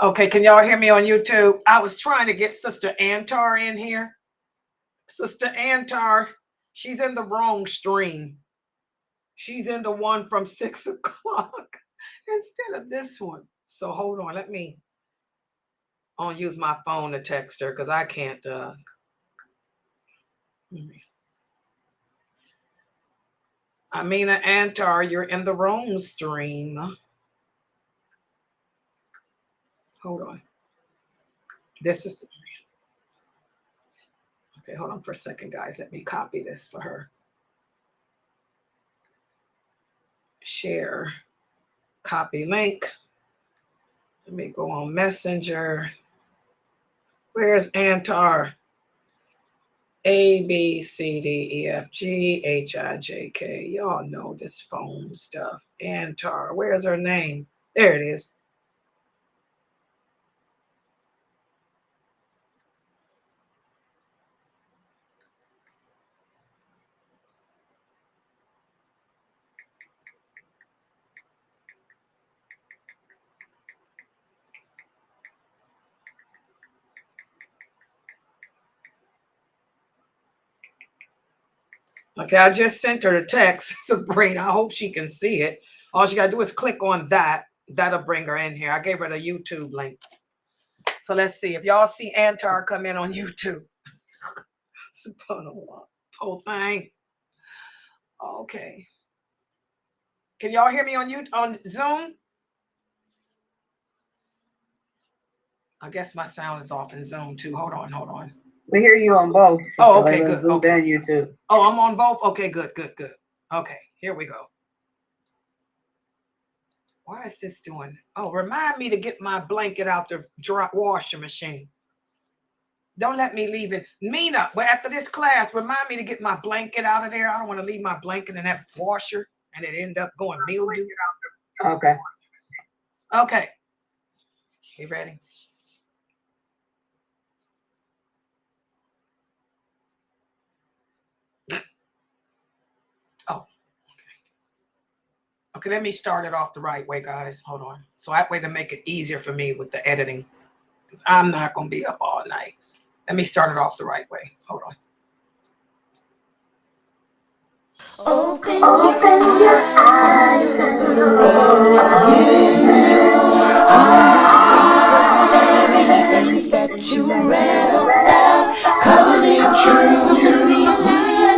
Okay, can y'all hear me on YouTube? I was trying to get Sister Antar in here. Sister Antar, she's in the wrong stream. She's in the one from 6 o'clock instead of this one. So hold on, let me use my phone to text her because I can't. Amina Antar, you're in the wrong stream. Hold on. This is. Okay, hold on for a second, guys. Let me copy this for her. Share. Copy link. Let me go on Messenger. Where's Antar? A, B, C, D, E, F, G, H, I, J, K. Y'all know this phone stuff. Antar. Where's her name? There it is. Okay, I just sent her a text, Sabrina. I hope she can see it. All she got to do is click on that. That'll bring her in here. I gave her the YouTube link. So let's see. If y'all see Antar come in on YouTube. Subhanallah. Whole thing. Okay. Can y'all hear me on Zoom? I guess my sound is off in Zoom too. Hold on. We hear you on both. Oh, okay, good. Zoom okay. And YouTube. Oh, I'm on both? Okay, good. Okay, here we go. Why is this doing? Oh, remind me to get my blanket out the washing machine. Don't let me leave it. Mina, but after this class, remind me to get my blanket out of there. I don't want to leave my blanket in that washer and it end up going mildew. Okay. Okay. You ready? Oh, okay, let me start it off the right way, guys. Hold on. So that way to make it easier for me with the editing, because I'm not going to be up all night. Let me start it off the right way. Hold on. Open your eyes and look. You see the very things that you read about coming true. To realize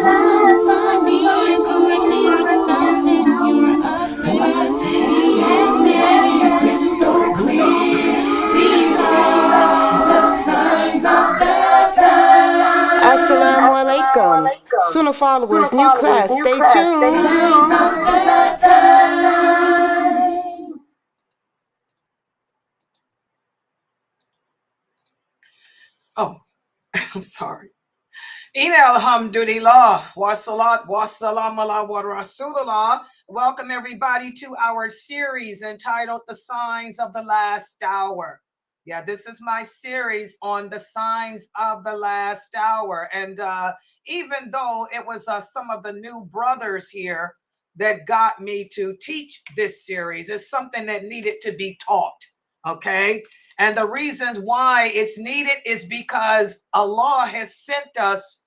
what's on me and correcting yourself in your affairs. He has made it crystal clear. These are the signs of the time. Assalamu alaikum. Sunnah followers, new class, stay tuned. Oh, I'm sorry. Ina alhamdulillah wa salat wa salam ala wa rasulullah. Welcome everybody to our series entitled The Signs of the Last Hour. Yeah, this is my series on the signs of the last hour. And even though it was some of the new brothers here that got me to teach this series, it's something that needed to be taught, okay? And the reasons why it's needed is because Allah has sent us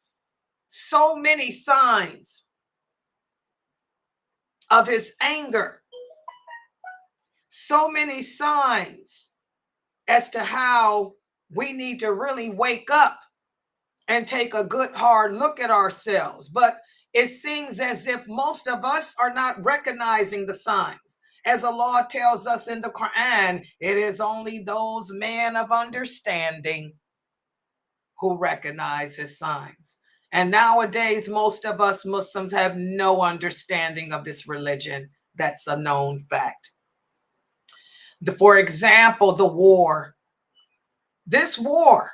so many signs of his anger, so many signs as to how we need to really wake up and take a good hard look at ourselves. But it seems as if most of us are not recognizing the signs. As Allah tells us in the Quran, it is only those men of understanding who recognize his signs. And nowadays, most of us Muslims have no understanding of this religion. That's a known fact. For example, the war. This war,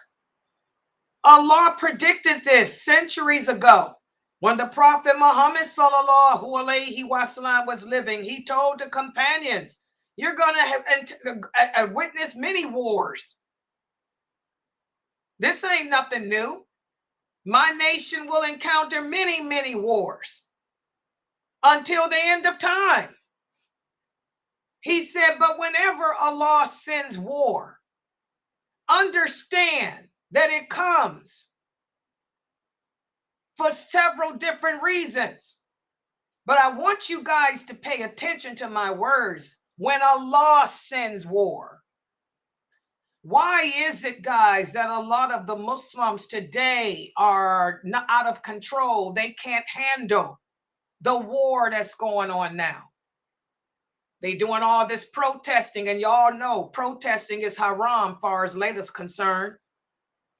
Allah predicted this centuries ago. When the Prophet Muhammad sallallahu alaihi wasallam was living, he told the companions, you're going to have witness many wars. This ain't nothing new. My nation will encounter many, many wars until the end of time. He said, but whenever Allah sends war, understand that it comes for several different reasons. But I want you guys to pay attention to my words. When Allah sends war, why is it, guys, that a lot of the Muslims today are not out of control? They can't handle the war that's going on now. They doing all this protesting, and y'all know protesting is haram far as Laila's concerned,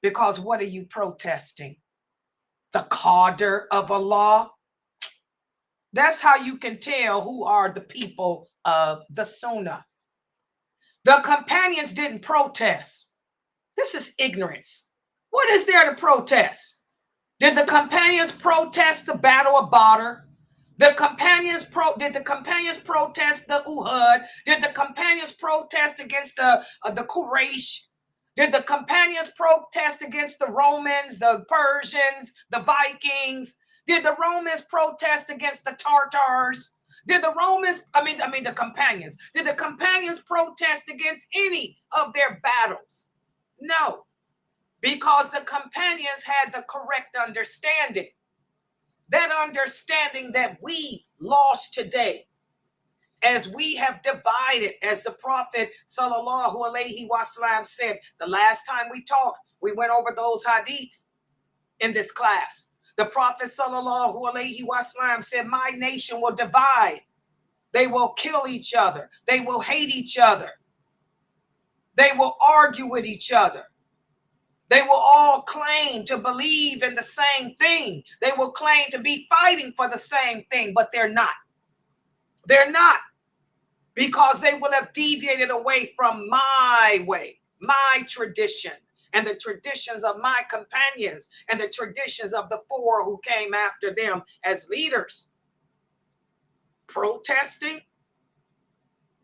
because what are you protesting? The qadr of Allah? That's how you can tell who are the people of the Sunnah. The companions didn't protest. This is ignorance. What is there to protest? Did the companions protest the Battle of Badr? Did the companions protest the Uhud? Did the companions protest against the Quraysh? Did the companions protest against the Romans, the Persians, the Vikings? Did the Romans protest against the Tartars? Did the companions? Did the companions protest against any of their battles? No, because the companions had the correct understanding. That understanding that we lost today, as we have divided, as the Prophet sallallahu alaihi wasallam said, the last time we talked, we went over those hadiths in this class. The Prophet sallallahu alaihi wasallam said, my nation will divide. They will kill each other. They will hate each other. They will argue with each other. They will all claim to believe in the same thing. They will claim to be fighting for the same thing, but they're not. They're not, because they will have deviated away from my way, my tradition, and the traditions of my companions, and the traditions of the four who came after them as leaders. Protesting?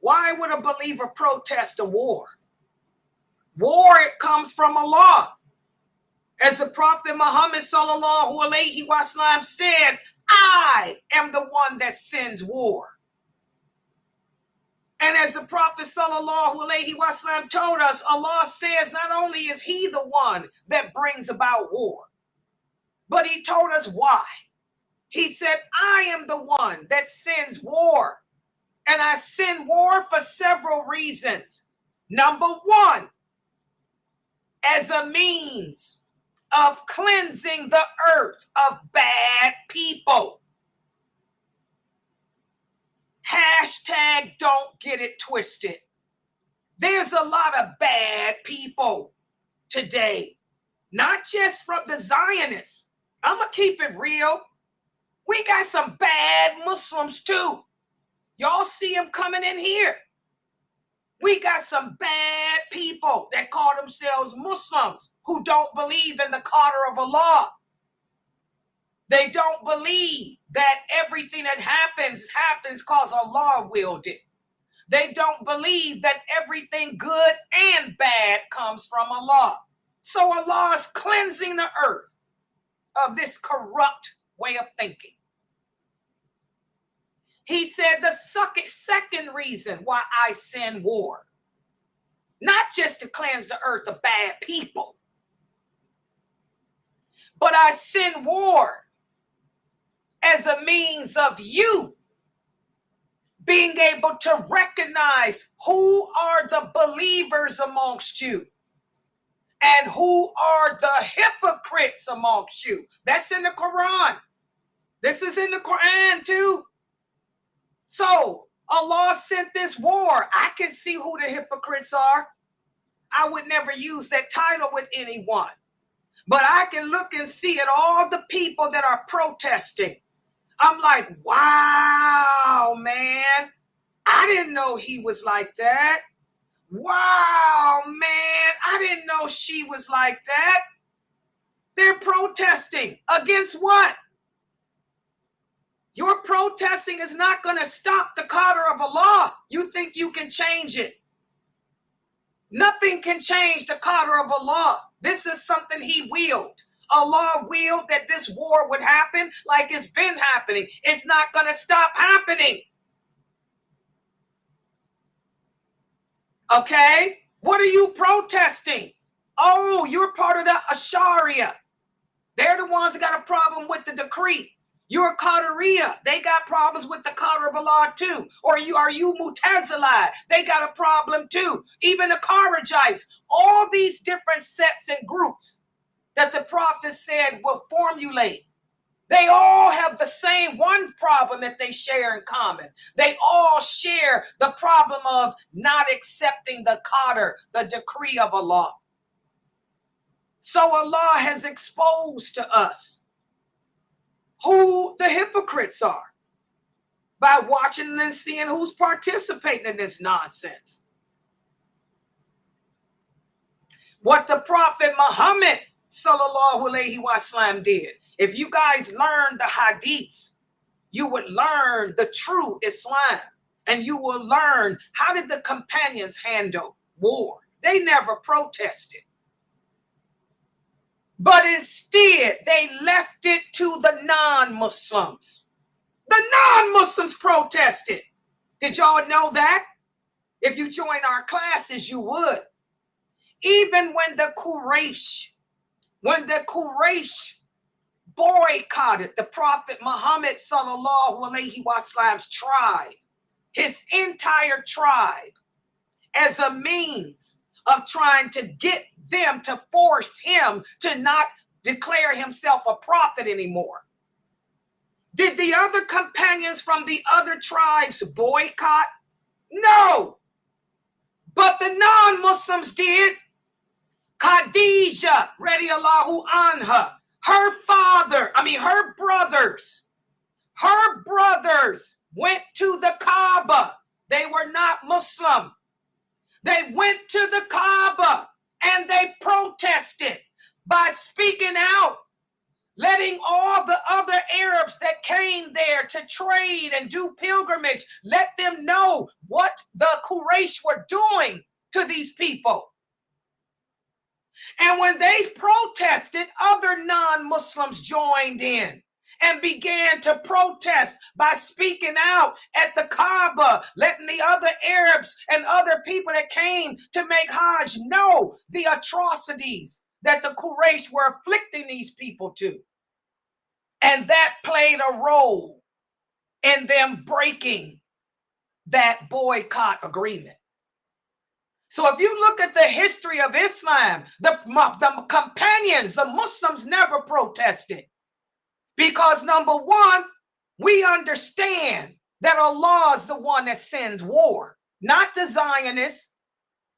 Why would a believer protest a war? War, it comes from Allah. As the Prophet Muhammad sallallahu alaihi wasallam said, I am the one that sends war. And as the Prophet sallallahu alaihi wasallam told us, Allah says not only is he the one that brings about war, but he told us why. He said, I am the one that sends war. And I send war for several reasons. Number one, as a means of cleansing the earth of bad people. Hashtag don't get it twisted. There's a lot of bad people today, not just from the Zionists. I'm going to keep it real. We got some bad Muslims too. Y'all see them coming in here. We got some bad people that call themselves Muslims who don't believe in the qadr of Allah. They don't believe that everything that happens because Allah willed it. They don't believe that everything good and bad comes from Allah. So Allah is cleansing the earth of this corrupt way of thinking. He said the second reason why I send war, not just to cleanse the earth of bad people, but I send war as a means of you being able to recognize who are the believers amongst you and who are the hypocrites amongst you. That's in the Quran. This is in the Quran too. So Allah sent this war. I can see who the hypocrites are. I would never use that title with anyone. But I can look and see at all the people that are protesting. I'm like, wow, man. I didn't know he was like that. Wow, man. I didn't know she was like that. They're protesting against what? Your protesting is not going to stop the qadr of Allah. You think you can change it. Nothing can change the qadr of Allah. This is something he willed. Allah willed that this war would happen like it's been happening. It's not going to stop happening. Okay? What are you protesting? Oh, you're part of the Ashariya. They're the ones that got a problem with the decree. You're Qadariya. They got problems with the Qadr of Allah too. Or are you Mu'tazilite? They got a problem too. Even the Kharijites. All these different sets and groups that the Prophet said will formulate. They all have the same one problem that they share in common. They all share the problem of not accepting the Qadr, the decree of Allah. So Allah has exposed to us who the hypocrites are by watching and seeing who's participating in this nonsense. What the Prophet Muhammad sallallahu alaihi wasallam did. If you guys learn the hadiths, you would learn the true Islam, and you will learn how did the companions handle war. They never protested. But instead, they left it to the non-Muslims. The non-Muslims protested. Did y'all know that? If you join our classes, you would. Even when the Quraysh boycotted the Prophet Muhammad sallallahu alaihi wasallam's tribe, his entire tribe, as a means of trying to get them to force him to not declare himself a prophet anymore. Did the other companions from the other tribes boycott? No. But the non-Muslims did. Khadija, radiyallahu anha, her brothers went to the Kaaba. They were not Muslim. They went to the Kaaba and they protested by speaking out, letting all the other Arabs that came there to trade and do pilgrimage, let them know what the Quraysh were doing to these people. And when they protested, other non-Muslims joined in and began to protest by speaking out at the Kaaba, letting the other Arabs and other people that came to make Hajj know the atrocities that the Quraysh were afflicting these people to. And that played a role in them breaking that boycott agreement. So if you look at the history of Islam, the companions, the Muslims never protested. Because number one, we understand that Allah is the one that sends war, not the Zionists,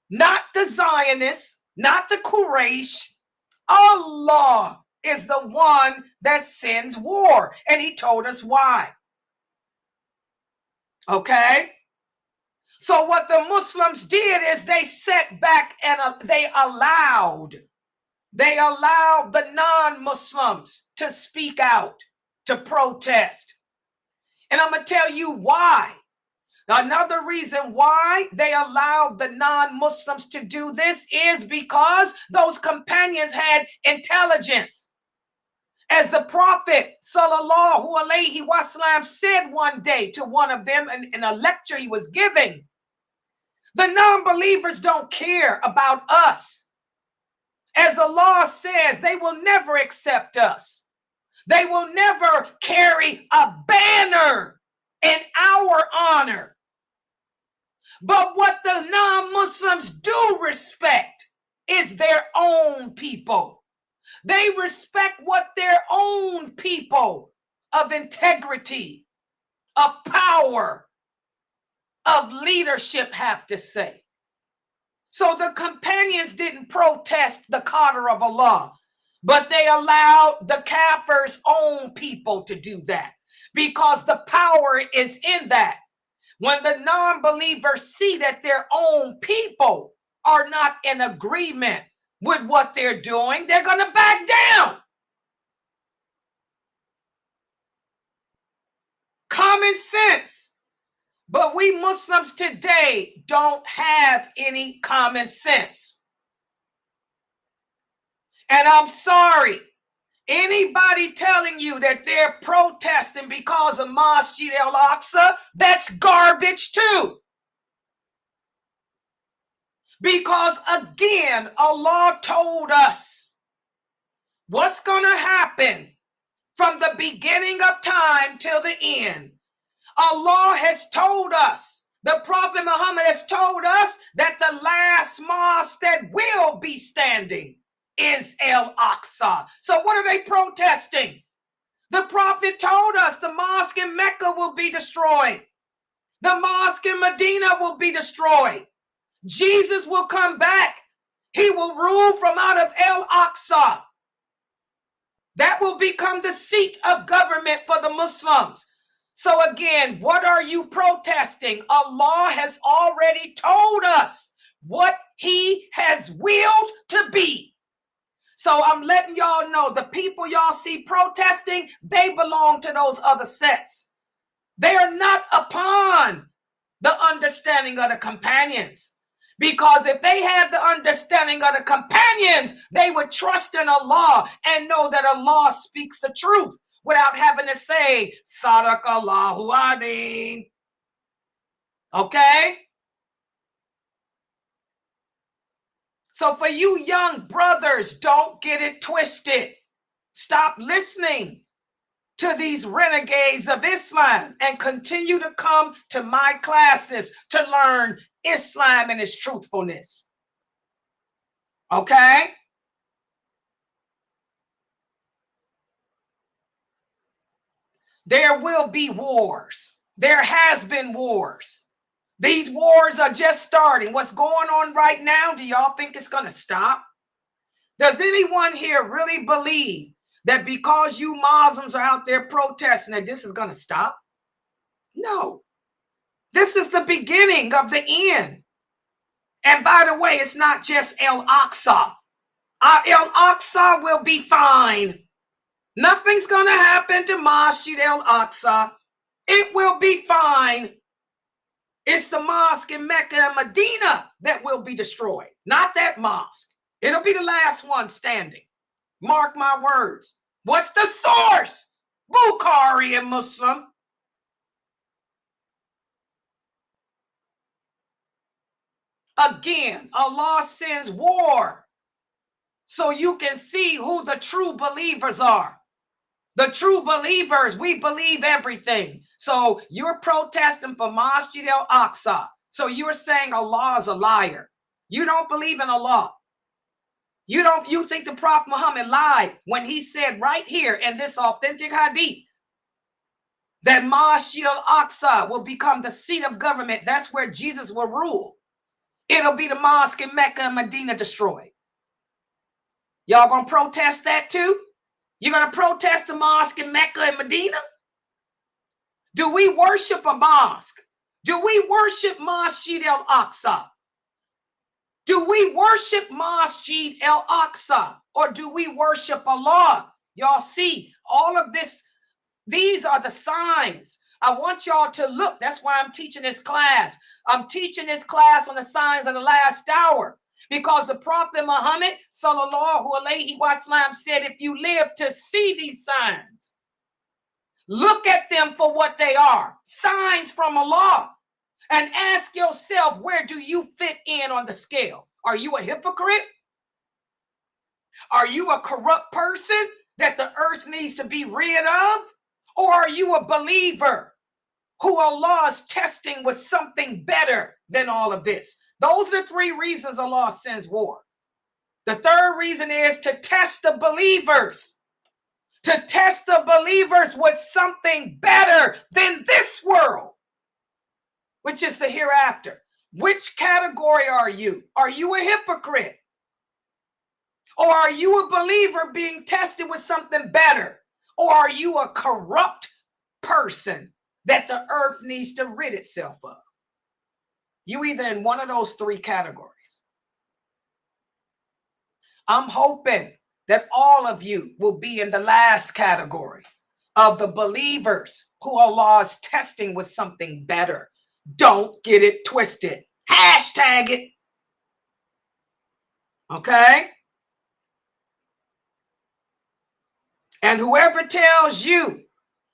not the Quraysh. Allah is the one that sends war. And he told us why. Okay? So what the Muslims did is they sat back and they allowed the non-Muslims to speak out, to protest. And I'm going to tell you why. Another reason why they allowed the non-Muslims to do this is because those companions had intelligence. As the Prophet sallallahu alaihi wasallam said one day to one of them in a lecture he was giving, the non-believers don't care about us. As Allah says, they will never accept us. They will never carry a banner in our honor. But what the non-Muslims do respect is their own people. They respect what their own people of integrity, of power, of leadership have to say. So the companions didn't protest the Qadr of Allah, but they allowed the Kafirs' own people to do that because the power is in that. When the non-believers see that their own people are not in agreement with what they're doing, they're going to back down. Common sense. But we Muslims today don't have any common sense. And I'm sorry, anybody telling you that they're protesting because of Masjid al-Aqsa, that's garbage too. Because again, Allah told us what's going to happen from the beginning of time till the end. Allah has told us, the Prophet Muhammad has told us that the last mosque that will be standing is Al-Aqsa. So what are they protesting? The Prophet told us the mosque in Mecca will be destroyed. The mosque in Medina will be destroyed. Jesus will come back. He will rule from out of Al-Aqsa. That will become the seat of government for the Muslims. So again, what are you protesting? Allah has already told us what he has willed to be. So I'm letting y'all know the people y'all see protesting, they belong to those other sets. They are not upon the understanding of the companions. Because if they had the understanding of the companions, they would trust in Allah and know that Allah speaks the truth without having to say, Sadaqallahu Adin. Okay? So for you young brothers, don't get it twisted. Stop listening to these renegades of Islam and continue to come to my classes to learn Islam and its truthfulness. Okay? There will be wars. There has been wars. These wars are just starting. What's going on right now, do y'all think it's going to stop? Does anyone here really believe that because you Muslims are out there protesting that this is going to stop? No. This is the beginning of the end. And by the way, it's not just Al-Aqsa. Al-Aqsa will be fine. Nothing's going to happen to Masjid Al-Aqsa. It will be fine. It's the mosque in Mecca and Medina that will be destroyed, not that mosque. It'll be the last one standing. Mark my words. What's the source? Bukhari and Muslim. Again, Allah sends war so you can see who the true believers are. The true believers, we believe everything. So you're protesting for Masjid Al-Aqsa. So you're saying Allah is a liar. You don't believe in Allah. You think the Prophet Muhammad lied when he said right here in this authentic hadith that Masjid Al-Aqsa will become the seat of government. That's where Jesus will rule. It'll be the mosque in Mecca and Medina destroyed. Y'all gonna protest that too? You're gonna protest the mosque in Mecca and Medina? Do we worship a mosque? Do we worship Masjid Al-Aqsa? Do we worship Masjid Al-Aqsa? Or do we worship Allah? Y'all see all of this. These are the signs. I want y'all to look. That's why I'm teaching this class. I'm teaching this class on the signs of the last hour. Because the Prophet Muhammad, sallallahu alaihi wasallam, said, if you live to see these signs, look at them for what they are, signs from Allah, and ask yourself, where do you fit in on the scale? Are you a hypocrite? Are you a corrupt person that the earth needs to be rid of? Or are you a believer who Allah is testing with something better than all of this? Those are the three reasons Allah sends war. The third reason is to test the believers. To test the believers with something better than this world, which is the hereafter. Which category are you? Are you a hypocrite? Or are you a believer being tested with something better? Or are you a corrupt person that the earth needs to rid itself of? You either in one of those three categories. I'm hoping that all of you will be in the last category of the believers who Allah is testing with something better. Don't get it twisted. Hashtag it. Okay? And whoever tells you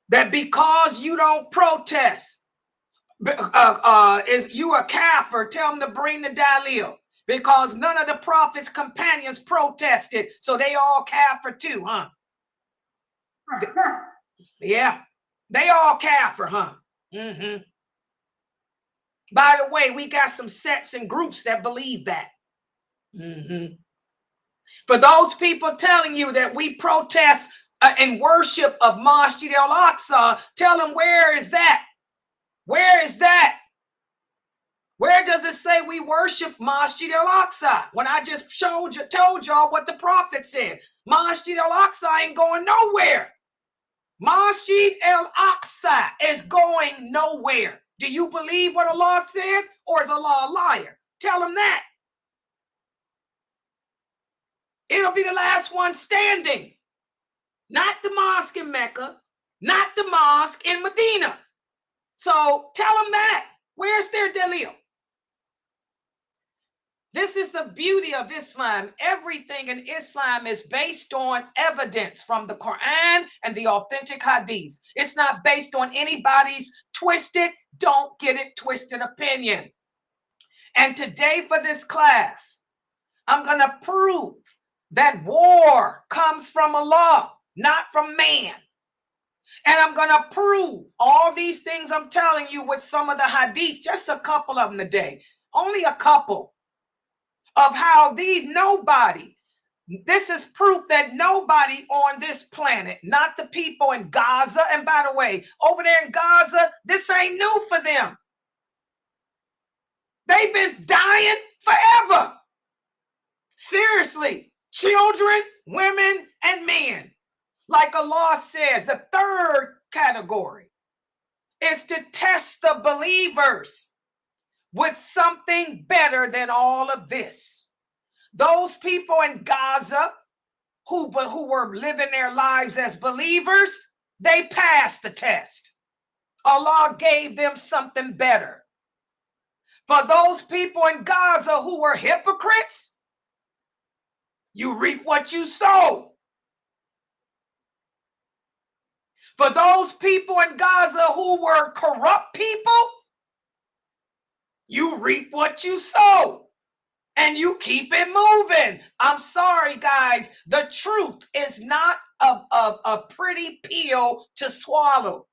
that because you don't protest, is you a kafir, tell them to bring the dalil. because none of the prophet's companions protested, so they all kafir too, huh? Yeah, they all kafir, huh? Mm-hmm. By the way, we got some sects and groups that believe that. Mm-hmm. For those people telling you that we protest and worship of Masjid al-Aqsa, tell them, where is that? Where is that? Where does it say we worship Masjid al-Aqsa? When I just told y'all what the prophet said. Masjid al-Aqsa ain't going nowhere. Masjid al-Aqsa is going nowhere. Do you believe what Allah said, or is Allah a liar? Tell them that. It'll be the last one standing. Not the mosque in Mecca, not the mosque in Medina. So tell them that. Where's their dalil? This is the beauty of Islam. Everything in Islam is based on evidence from the Quran and the authentic hadiths. It's not based on anybody's twisted, don't get it twisted opinion. And today for this class, I'm going to prove that war comes from Allah, not from man. And I'm going to prove all these things I'm telling you with some of the hadiths, just a couple of them today, only a couple, of how this is proof that nobody on this planet, not the people in Gaza, and by the way, over there in Gaza, this ain't new for them. They've been dying forever. Seriously, children, women, and men. Like Allah says, the third category is to test the believers with something better than all of this. Those people in Gaza who were living their lives as believers, they passed the test. Allah gave them something better. For those people in Gaza who were hypocrites, you reap what you sow. For those people in Gaza who were corrupt people, you reap what you sow and you keep it moving. I'm sorry, guys. The truth is not a pretty pill to swallow.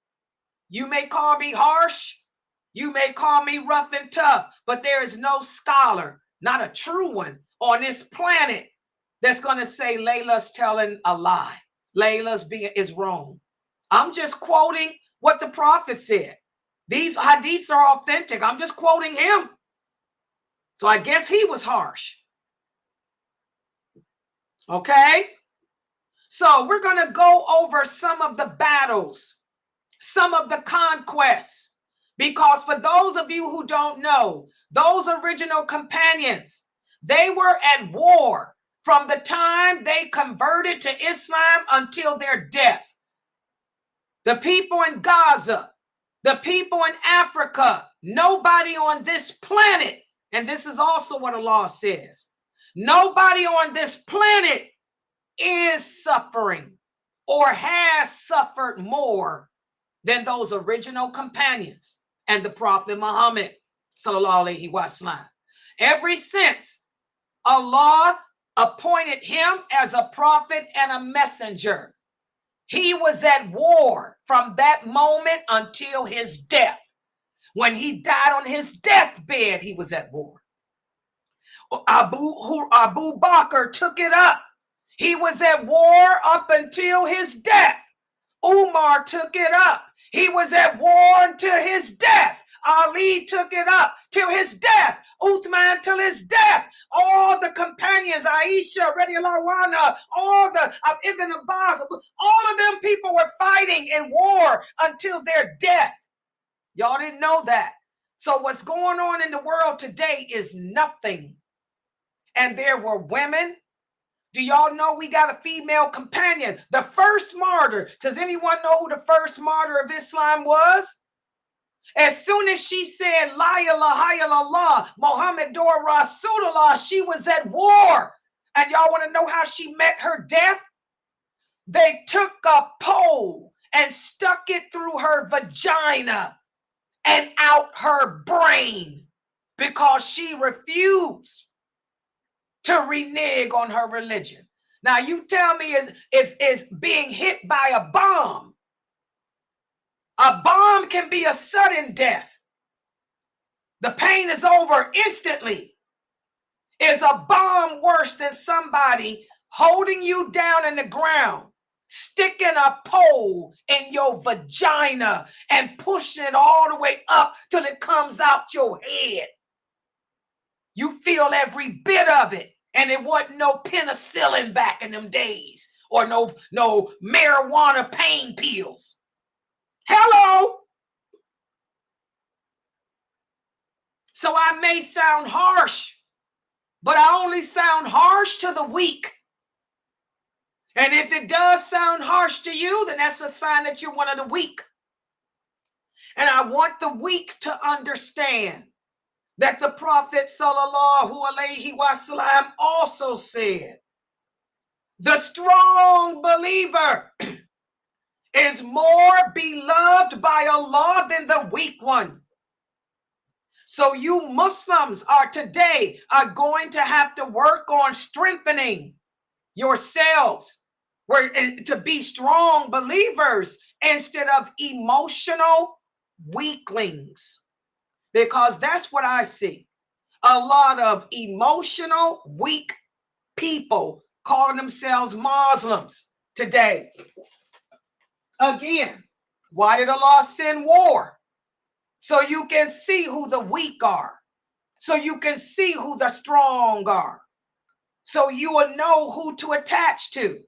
You may call me harsh. You may call me rough and tough, but there is no scholar, not a true one on this planet, that's going to say Layla's telling a lie. Layla's is wrong. I'm just quoting what the prophet said. These hadiths are authentic. I'm just quoting him. So I guess he was harsh. Okay? So we're going to go over some of the battles, some of the conquests, because for those of you who don't know, those original companions, they were at war from the time they converted to Islam until their death. The people in Gaza, the people in Africa, nobody on this planet, and this is also what Allah says, nobody on this planet is suffering or has suffered more than those original companions and the Prophet Muhammad, sallallahu alaihi wasallam. Ever since Allah appointed him as a prophet and a messenger, he was at war from that moment until his death. When he died on his deathbed, he was at war. Abu Bakr took it up. He was at war up until his death. Umar took it up. He was at war until his death. Ali took it up till his death. Uthman till his death. All the companions, Aisha, radiallahu anha, all the Ibn Abbas, all of them people were fighting in war until their death. Y'all didn't know that. So what's going on in the world today is nothing. And there were women. Do y'all know we got a female companion? The first martyr. Does anyone know who the first martyr of Islam was? As soon as she said, La ilaha illallah, Muhammadur Rasulullah, she was at war. And y'all want to know how she met her death? They took a pole and stuck it through her vagina and out her brain because she refused to renege on her religion. Now you tell me is being hit by a bomb. A bomb can be a sudden death. The pain is over instantly. Is a bomb worse than somebody holding you down in the ground, sticking a pole in your vagina and pushing it all the way up till it comes out your head? You feel every bit of it. And it wasn't no penicillin back in them days, or no marijuana pain pills. Hello. So I may sound harsh, but I only sound harsh to the weak. And if it does sound harsh to you, then that's a sign that you're one of the weak. And I want the weak to understand that the Prophet sallallahu alaihi wasallam also said, the strong believer is more beloved by Allah than the weak one. So you Muslims today are going to have to work on strengthening yourselves to be strong believers instead of emotional weaklings. Because that's what I see. A lot of emotional, weak people calling themselves Muslims today. Again, why did Allah send war? So you can see who the weak are. So you can see who the strong are. So you will know who to attach to.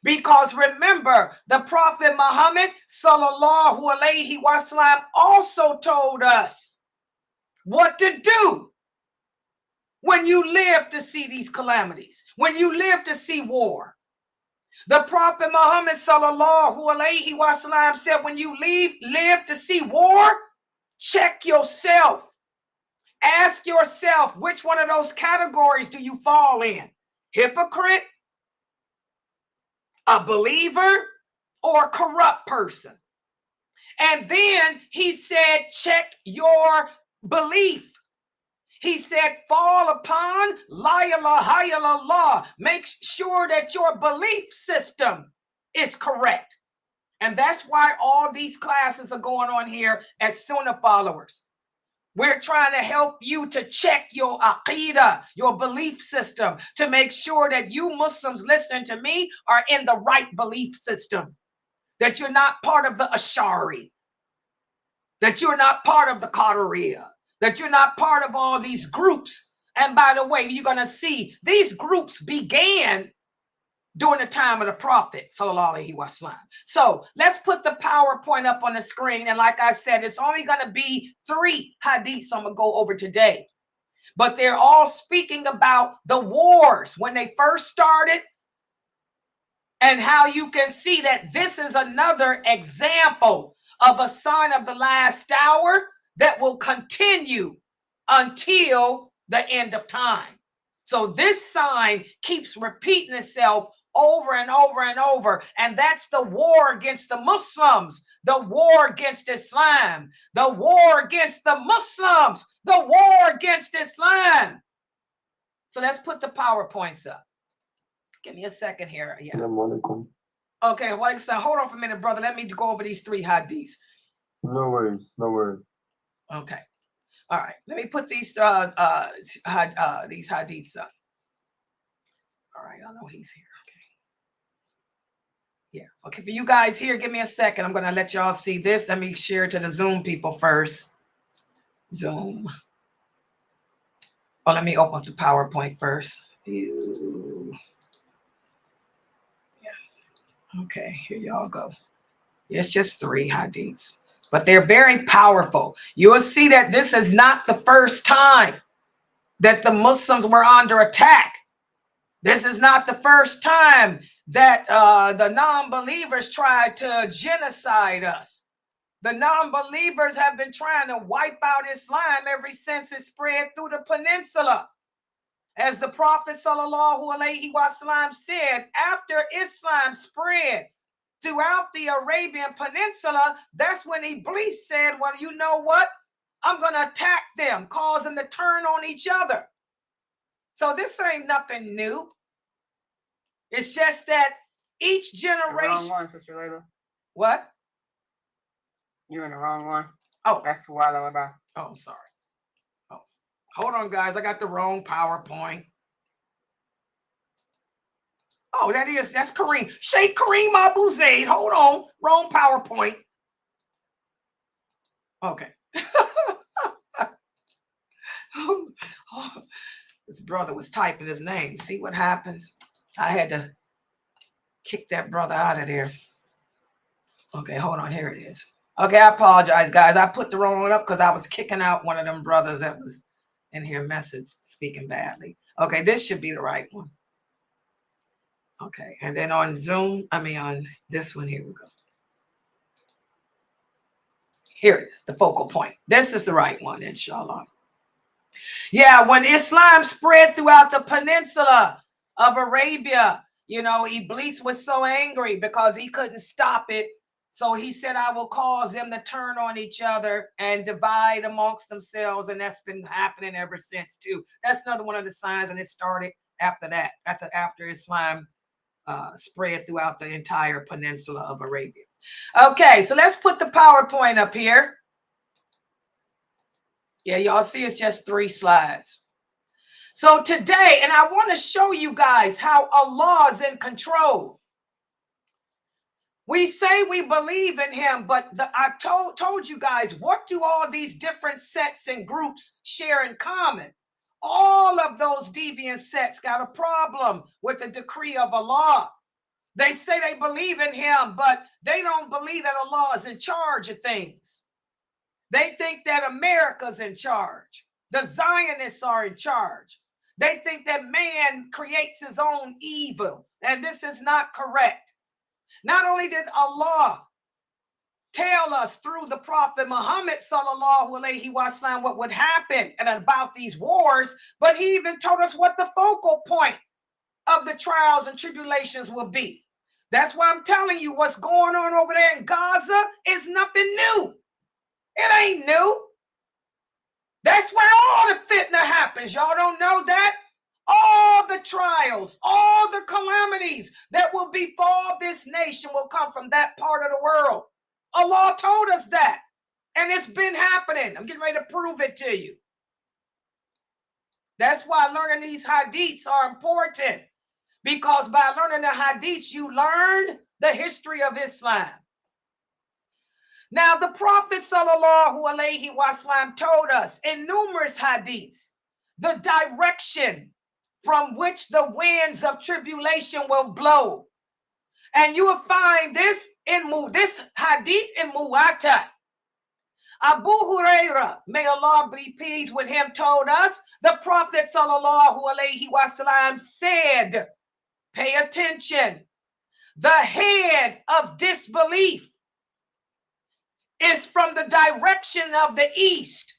Because remember, the Prophet Muhammad sallallahu alaihi wasallam also told us what to do when you live to see these calamities, when you live to see war. The Prophet Muhammad sallallahu alaihi wasallam said, when you live to see war, check yourself. Ask yourself, which one of those categories do you fall in? Hypocrite, a believer, or a corrupt person? And then he said, check your belief. He said, fall upon la ilaha illallah. Make sure that your belief system is correct. And that's why all these classes are going on here at Sunnahfollowers. We're trying to help you to check your aqidah, your belief system, to make sure that you Muslims listening to me are in the right belief system, that you're not part of the Ash'ari, that you're not part of the Qadariyah, that you're not part of all these groups. And by the way, you're going to see these groups began during the time of the Prophet sallallahu alaihi wasallam. So let's put the PowerPoint up on the screen. And like I said, it's only going to be 3 hadiths I'm going to go over today. But they're all speaking about the wars when they first started, and how you can see that this is another example of a sign of the last hour that will continue until the end of time. So this sign keeps repeating itself over and over and over. And that's the war against the Muslims, the war against Islam, the war against the Muslims, the war against Islam. So let's put the PowerPoints up. Give me a second here. Yeah. Okay, well, hold on for a minute, brother. Let me go over these 3 hadiths. No worries, no worries. Okay. All right. Let me put these hadiths up. All right. I know he's here. Okay. Yeah. Okay. For you guys here, give me a second. I'm going to let y'all see this. Let me share to the Zoom people first. Zoom. Oh, let me open the PowerPoint first. Yeah. Okay. Here y'all go. It's just 3 hadiths, but they're very powerful. You will see that this is not the first time that the Muslims were under attack. This is not the first time that the non-believers tried to genocide us. The non-believers have been trying to wipe out Islam ever since it spread through the peninsula. As the Prophet sallallahu alaihi wasallam said, after Islam spread throughout the Arabian Peninsula, that's when Iblis said, well, you know what? I'm going to attack them, cause them to turn on each other. So this ain't nothing new. It's just that each generation. The wrong one, Sister Layla. What? You're in the wrong one. Oh, that's why I about. Oh, I'm sorry. Oh, hold on, guys. I got the wrong PowerPoint. Oh, that's Kareem. Sheikh Kareem Abu Zaid. Hold on. Wrong PowerPoint. Okay. This brother was typing his name. See what happens? I had to kick that brother out of there. Okay, hold on. Here it is. Okay, I apologize, guys. I put the wrong one up because I was kicking out one of them brothers that was in here speaking badly. Okay, this should be the right one. Okay, and then on Zoom, on this one, here we go. Here it is, the focal point. This is the right one, inshallah. Yeah, when Islam spread throughout the peninsula of Arabia, Iblis was so angry because he couldn't stop it. So he said, I will cause them to turn on each other and divide amongst themselves. And that's been happening ever since, too. That's another one of the signs, and it started after that, after Islam spread throughout the entire peninsula of Arabia. Okay, so let's put the PowerPoint up here. Yeah, y'all see it's just 3 slides. So today, and I want to show you guys how Allah is in control. We say we believe in him, but I told you guys, what do all these different sects and groups share in common? All of those deviant sects got a problem with the decree of Allah. They say they believe in him, but they don't believe that Allah is in charge of things. They think that America's in charge. The Zionists are in charge. They think that man creates his own evil, and this is not correct. Not only did Allah tell us through the Prophet Muhammad sallallahu alaihi wasallam what would happen and about these wars, but he even told us what the focal point of the trials and tribulations will be. That's why I'm telling you what's going on over there in Gaza is nothing new. It ain't new. That's where all the fitna happens. Y'all don't know that? All the trials, all the calamities that will befall this nation will come from that part of the world. Allah told us that. And it's been happening. I'm getting ready to prove it to you. That's why learning these hadiths are important. Because by learning the hadiths, you learn the history of Islam. Now, the Prophet sallallahu alaihi wasallam told us in numerous hadiths the direction from which the winds of tribulation will blow. And you will find this hadith in Muwatta. Abu Huraira, may Allah be pleased with him, told us the Prophet sallallahu alaihi wasallam said, pay attention, the head of disbelief is from the direction of the east.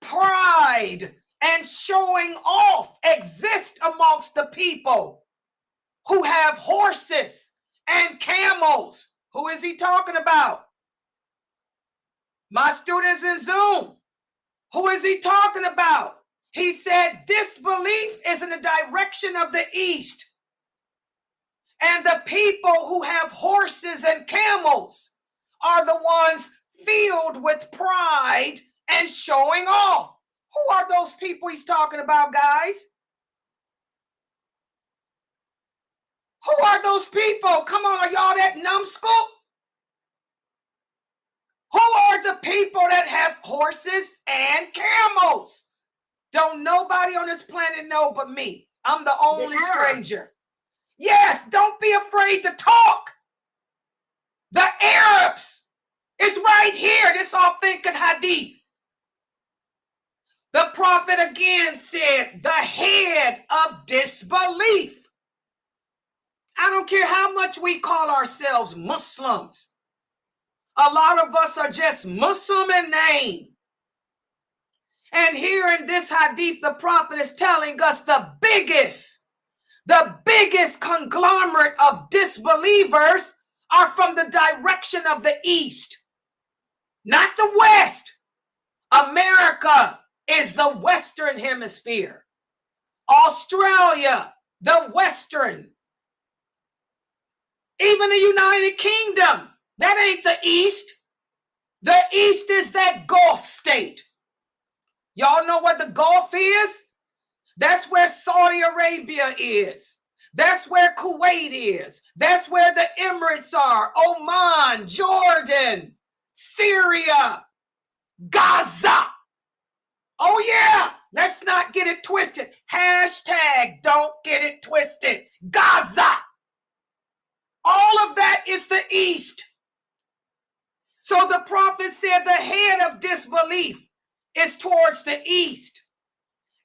Pride and showing off exist amongst the people who have horses and camels. Who is he talking about? My students in Zoom. Who is he talking about? He said disbelief is in the direction of the east. And the people who have horses and camels are the ones filled with pride and showing off. Who are those people he's talking about, guys? Who are those people? Come on, are y'all that numbskull? Who are the people that have horses and camels? Don't nobody on this planet know but me. I'm the only stranger. Yes, don't be afraid to talk. The Arabs is right here, this authentic hadith. The Prophet again said, the head of disbelief. I don't care how much we call ourselves Muslims. A lot of us are just Muslim in name. And here in this hadith, the Prophet is telling us the biggest conglomerate of disbelievers are from the direction of the east, not the west. America is the Western Hemisphere. Australia, the Western, even the United Kingdom. That ain't the East. The East is that Gulf state. Y'all know what the Gulf is? That's where Saudi Arabia is. That's where Kuwait is. That's where the Emirates are. Oman, Jordan, Syria, Gaza. Oh yeah, let's not get it twisted. Hashtag don't get it twisted. Gaza. All of that is the East. So the prophet said the head of disbelief is towards the East.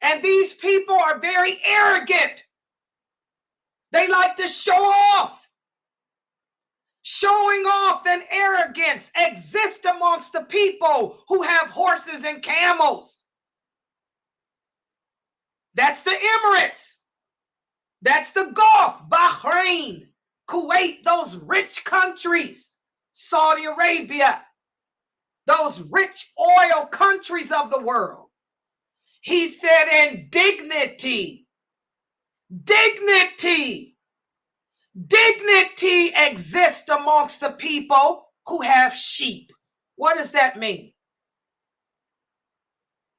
And these people are very arrogant. They like to show off. Showing off and arrogance exist amongst the people who have horses and camels. That's the Emirates. That's the Gulf, Bahrain, Kuwait, those rich countries, Saudi Arabia, those rich oil countries of the world. He said, and dignity exists amongst the people who have sheep. What does that mean?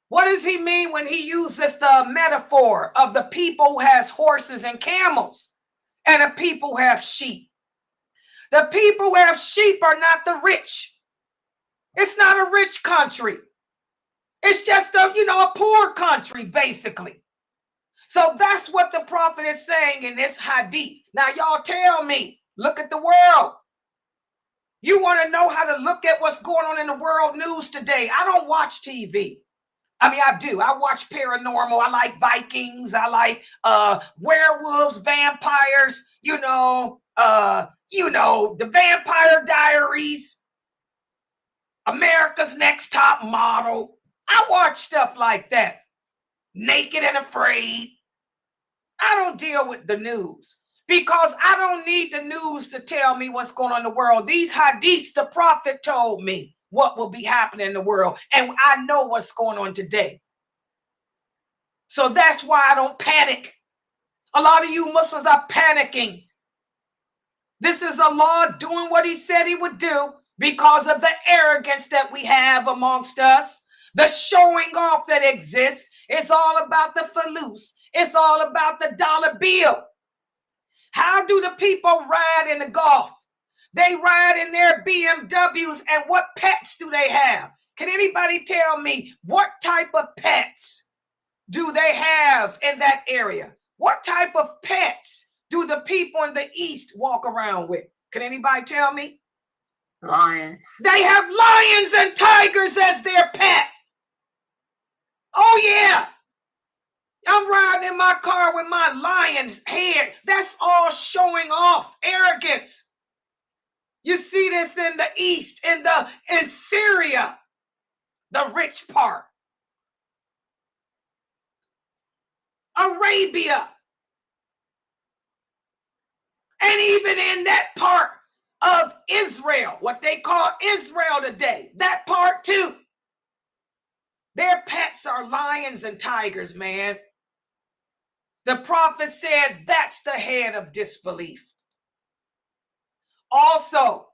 What does he mean when he uses the metaphor of the people who has horses and camels and the people who have sheep? The people who have sheep are not the rich. It's not a rich country. It's just a poor country, basically. So that's what the prophet is saying in this hadith. Now, y'all tell me, look at the world. You want to know how to look at what's going on in the world news today. I don't watch TV. I mean, I do. I watch paranormal. I like Vikings. I like werewolves, vampires, the Vampire Diaries, America's Next Top Model. I watch stuff like that. Naked and Afraid. I don't deal with the news because I don't need the news to tell me what's going on in the world. These hadiths, the prophet told me what will be happening in the world, and I know what's going on today. So that's why I don't panic. A lot of you Muslims are panicking. This is Allah doing what he said he would do because of the arrogance that we have amongst us. The showing off that exists. It's all about the falus. It's all about the dollar bill. How do the people ride in the Gulf? They ride in their BMWs, and what pets do they have? Can anybody tell me what type of pets do they have in that area? What type of pets do the people in the East walk around with? Can anybody tell me? Lions. They have lions and tigers as their pet. Oh yeah. I'm riding in my car with my lion's head. That's all showing off arrogance. You see this in the East, in Syria, the rich part. Arabia. And even in that part of Israel, what they call Israel today, that part too. Their pets are lions and tigers, man. The prophet said that's the head of disbelief. Also,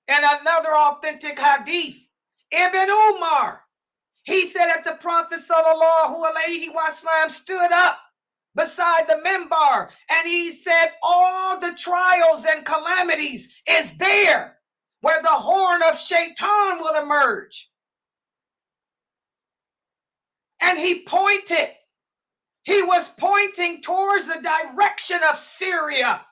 in another authentic hadith, Ibn Umar, he said that the Prophet sallallahu alaihi wasallam stood up beside the minbar and he said all the trials and calamities is there where the horn of Shaitan will emerge. And he was pointing towards the direction of Syria.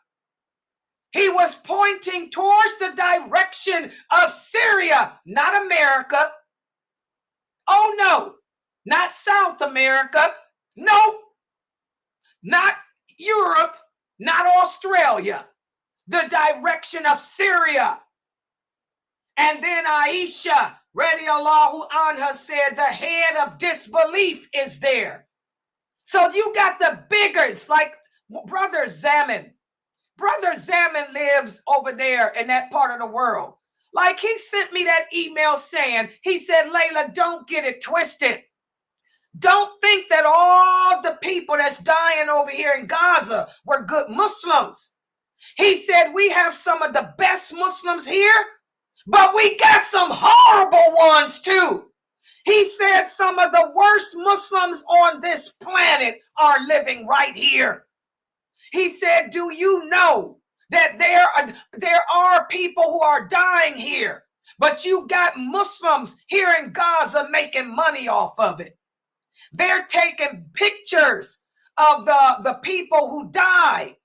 He was pointing towards the direction of Syria, not America. Oh no, not South America. No, not Europe, not Australia. The direction of Syria. And then Aisha, radiallahu anha, said the head of disbelief is there. So you got the biggers like Brother Zaman. Brother Zaman lives over there in that part of the world. Like he sent me that email saying, he said, Layla, don't get it twisted. Don't think that all the people that's dying over here in Gaza were good Muslims. He said we have some of the best Muslims here, but we got some horrible ones too. He said some of the worst Muslims on this planet are living right here. He said, do you know that there are people who are dying here, but you got Muslims here in Gaza making money off of it. They're taking pictures of the people who died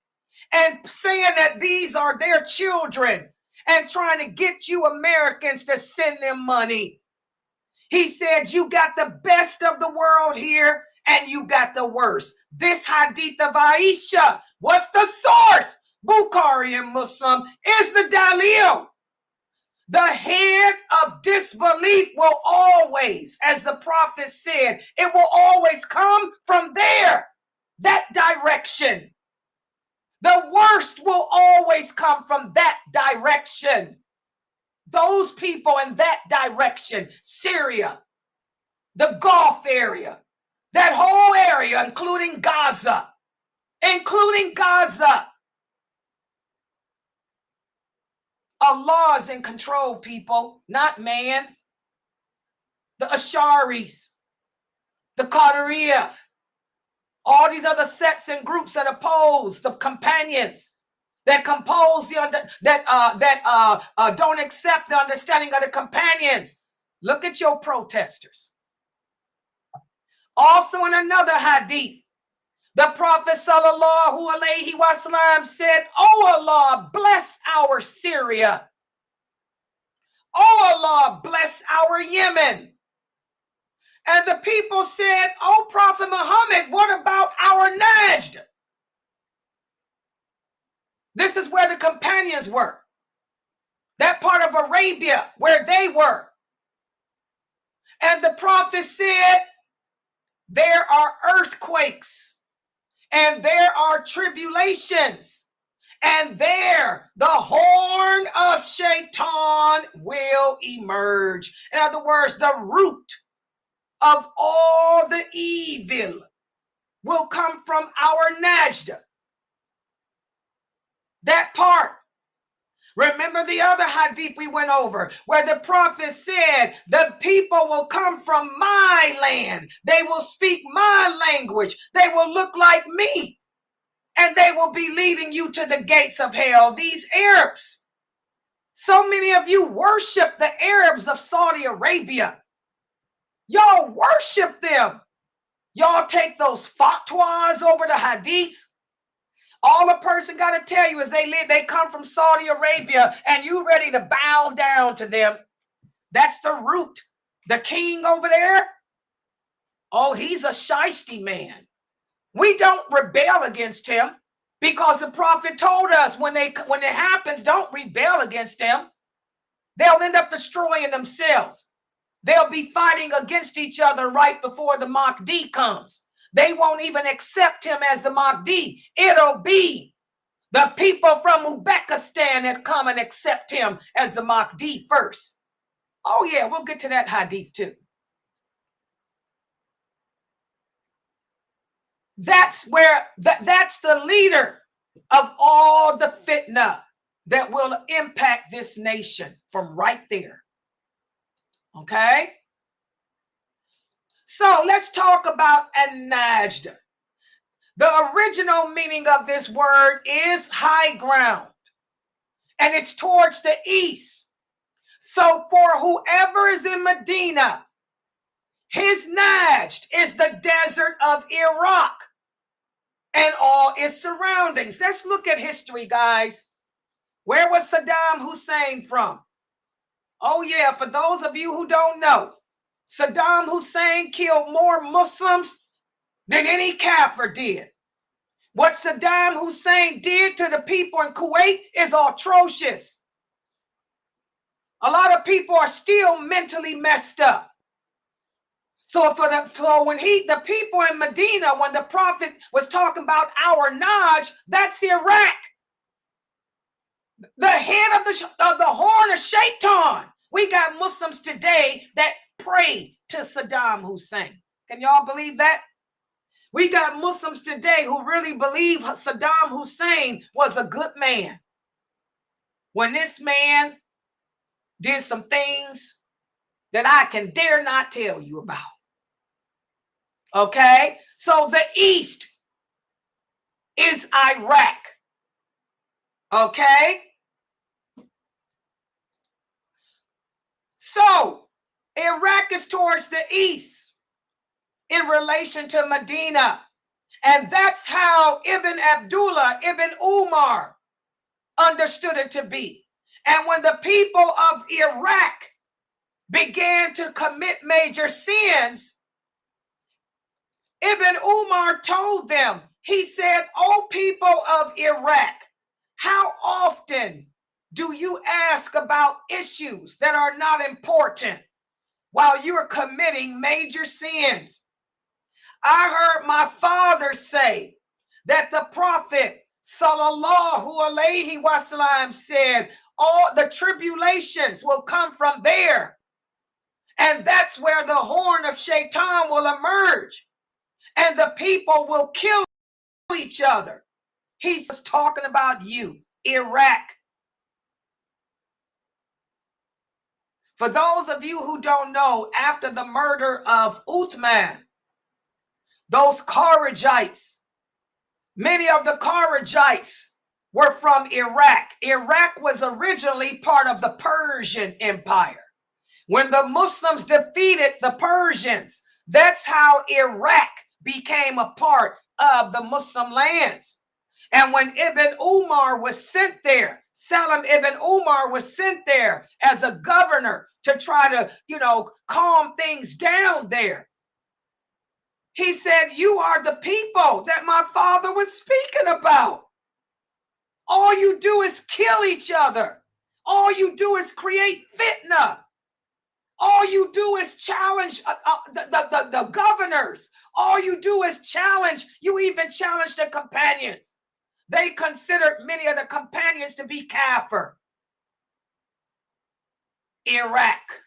and saying that these are their children and trying to get you Americans to send them money. He said, you got the best of the world here and you got the worst. This hadith of Aisha, what's the source? Bukhari and Muslim is the Dalil. The head of disbelief will always, as the prophet said, it will always come from there, that direction. The worst will always come from that direction. Those people in that direction, Syria, the Gulf area, that whole area, including Gaza. Allah is in control, people, not man. The Asharis, the Qadariyah, all these other sects and groups that oppose the companions, that compose don't accept the understanding of the companions. Look at your protesters. Also in another hadith, the Prophet sallallahu alaihi wasallam said, "Oh Allah, bless our Syria. Oh Allah, bless our Yemen." And the people said, "Oh Prophet Muhammad, what about our Najd?" This is where the companions were. That part of Arabia where they were. And the Prophet said, there are earthquakes and there are tribulations, and there the horn of Shaitan will emerge. In other words, the root of all the evil will come from our Najd. That part. Remember the other hadith we went over where the prophet said, the people will come from my land. They will speak my language. They will look like me. And they will be leading you to the gates of hell. These Arabs. So many of you worship the Arabs of Saudi Arabia. Y'all worship them. Y'all take those fatwas over the hadiths. All a person got to tell you is they come from Saudi Arabia and you ready to bow down to them. That's the root. The king over there, oh, he's a shiesty man. We don't rebel against him because the prophet told us when it happens, don't rebel against them. They'll end up destroying themselves. They'll be fighting against each other right before the Mahdi comes. They won't even accept him as the Mahdi. It'll be the people from Uzbekistan that come and accept him as the Mahdi first. Oh yeah, we'll get to that hadith too. That's where, that's the leader of all the fitna that will impact this nation from right there. Okay? So let's talk about an-najd. The original meaning of this word is high ground, and it's towards the east. So for whoever is in Medina, his najd is the desert of Iraq and all its surroundings. Let's look at history, guys. Where was Saddam Hussein from? Oh yeah, for those of you who don't know, Saddam Hussein killed more Muslims than any Kafir did. What Saddam Hussein did to the people in Kuwait is atrocious. A lot of people are still mentally messed up. So when the people in Medina, when the prophet was talking about our Najd, that's Iraq. The head of the horn of Shaitan. We got Muslims today that pray to Saddam Hussein. Can y'all believe that? We got Muslims today who really believe Saddam Hussein was a good man. When this man did some things that I can dare not tell you about. Okay? So the East is Iraq. Okay? So Iraq is towards the east in relation to Medina. And that's how Ibn Abdullah, Ibn Umar understood it to be. And when the people of Iraq began to commit major sins, Ibn Umar told them, he said, "O people of Iraq, how often do you ask about issues that are not important while you're committing major sins?" I heard my father say that the Prophet sallallahu alaihi wasallam said, all the tribulations will come from there. And that's where the horn of Shaitan will emerge. And the people will kill each other. He's talking about you, Iraq. For those of you who don't know, after the murder of Uthman, those Kharijites, many of the Kharijites were from Iraq. Iraq was originally part of the Persian Empire. When the Muslims defeated the Persians, that's how Iraq became a part of the Muslim lands. And when Ibn Umar was sent there, Salim ibn Umar was sent there as a governor to try to, calm things down there. He said, "You are the people that my father was speaking about. All you do is kill each other. All you do is create fitna. All you do is challenge the governors. All you do is challenge. You even challenge the companions." They considered many of the companions to be kafir. Iraq.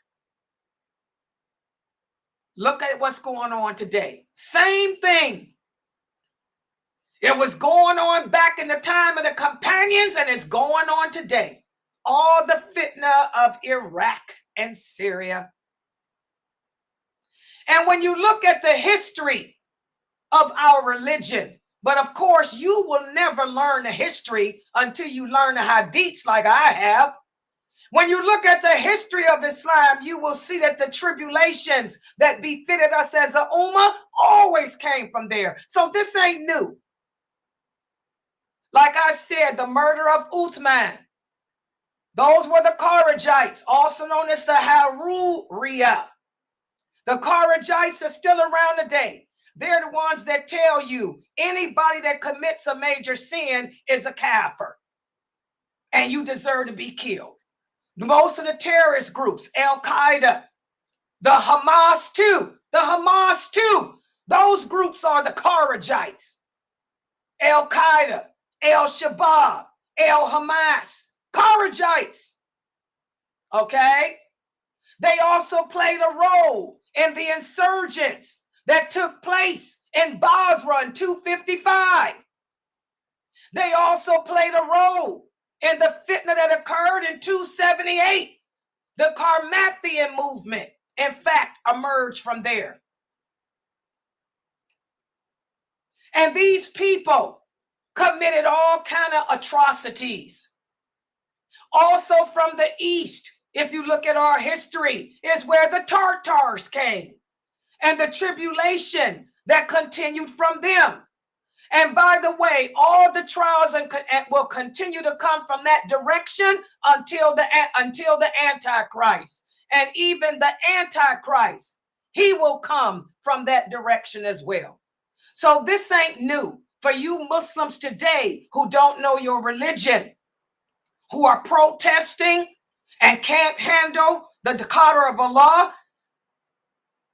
Look at what's going on today. Same thing. It was going on back in the time of the companions, and it's going on today. All the fitna of Iraq and Syria. And when you look at the history of our religion, but of course, you will never learn the history until you learn the hadiths like I have. When you look at the history of Islam, you will see that the tribulations that befitted us as a ummah always came from there. So this ain't new. Like I said, the murder of Uthman. Those were the Kharijites, also known as the Haruriya. The Kharijites are still around today. They're the ones that tell you anybody that commits a major sin is a kafir and you deserve to be killed. Most of the terrorist groups, Al-Qaeda, the Hamas too, those groups are the Kharijites. Al-Qaeda, Al-Shabaab, Al-Hamas, Kharijites. Okay? They also played a role in the insurgents that took place in Basra in 255. They also played a role in the fitna that occurred in 278. The Carmathian movement, in fact, emerged from there. And these people committed all kind of atrocities. Also from the east, if you look at our history, is where the Tartars came. And the tribulation that continued from them. And by the way, all the trials will continue to come from that direction until the Antichrist. And even the Antichrist, he will come from that direction as well. So this ain't new for you Muslims today who don't know your religion, who are protesting and can't handle the decree of Allah.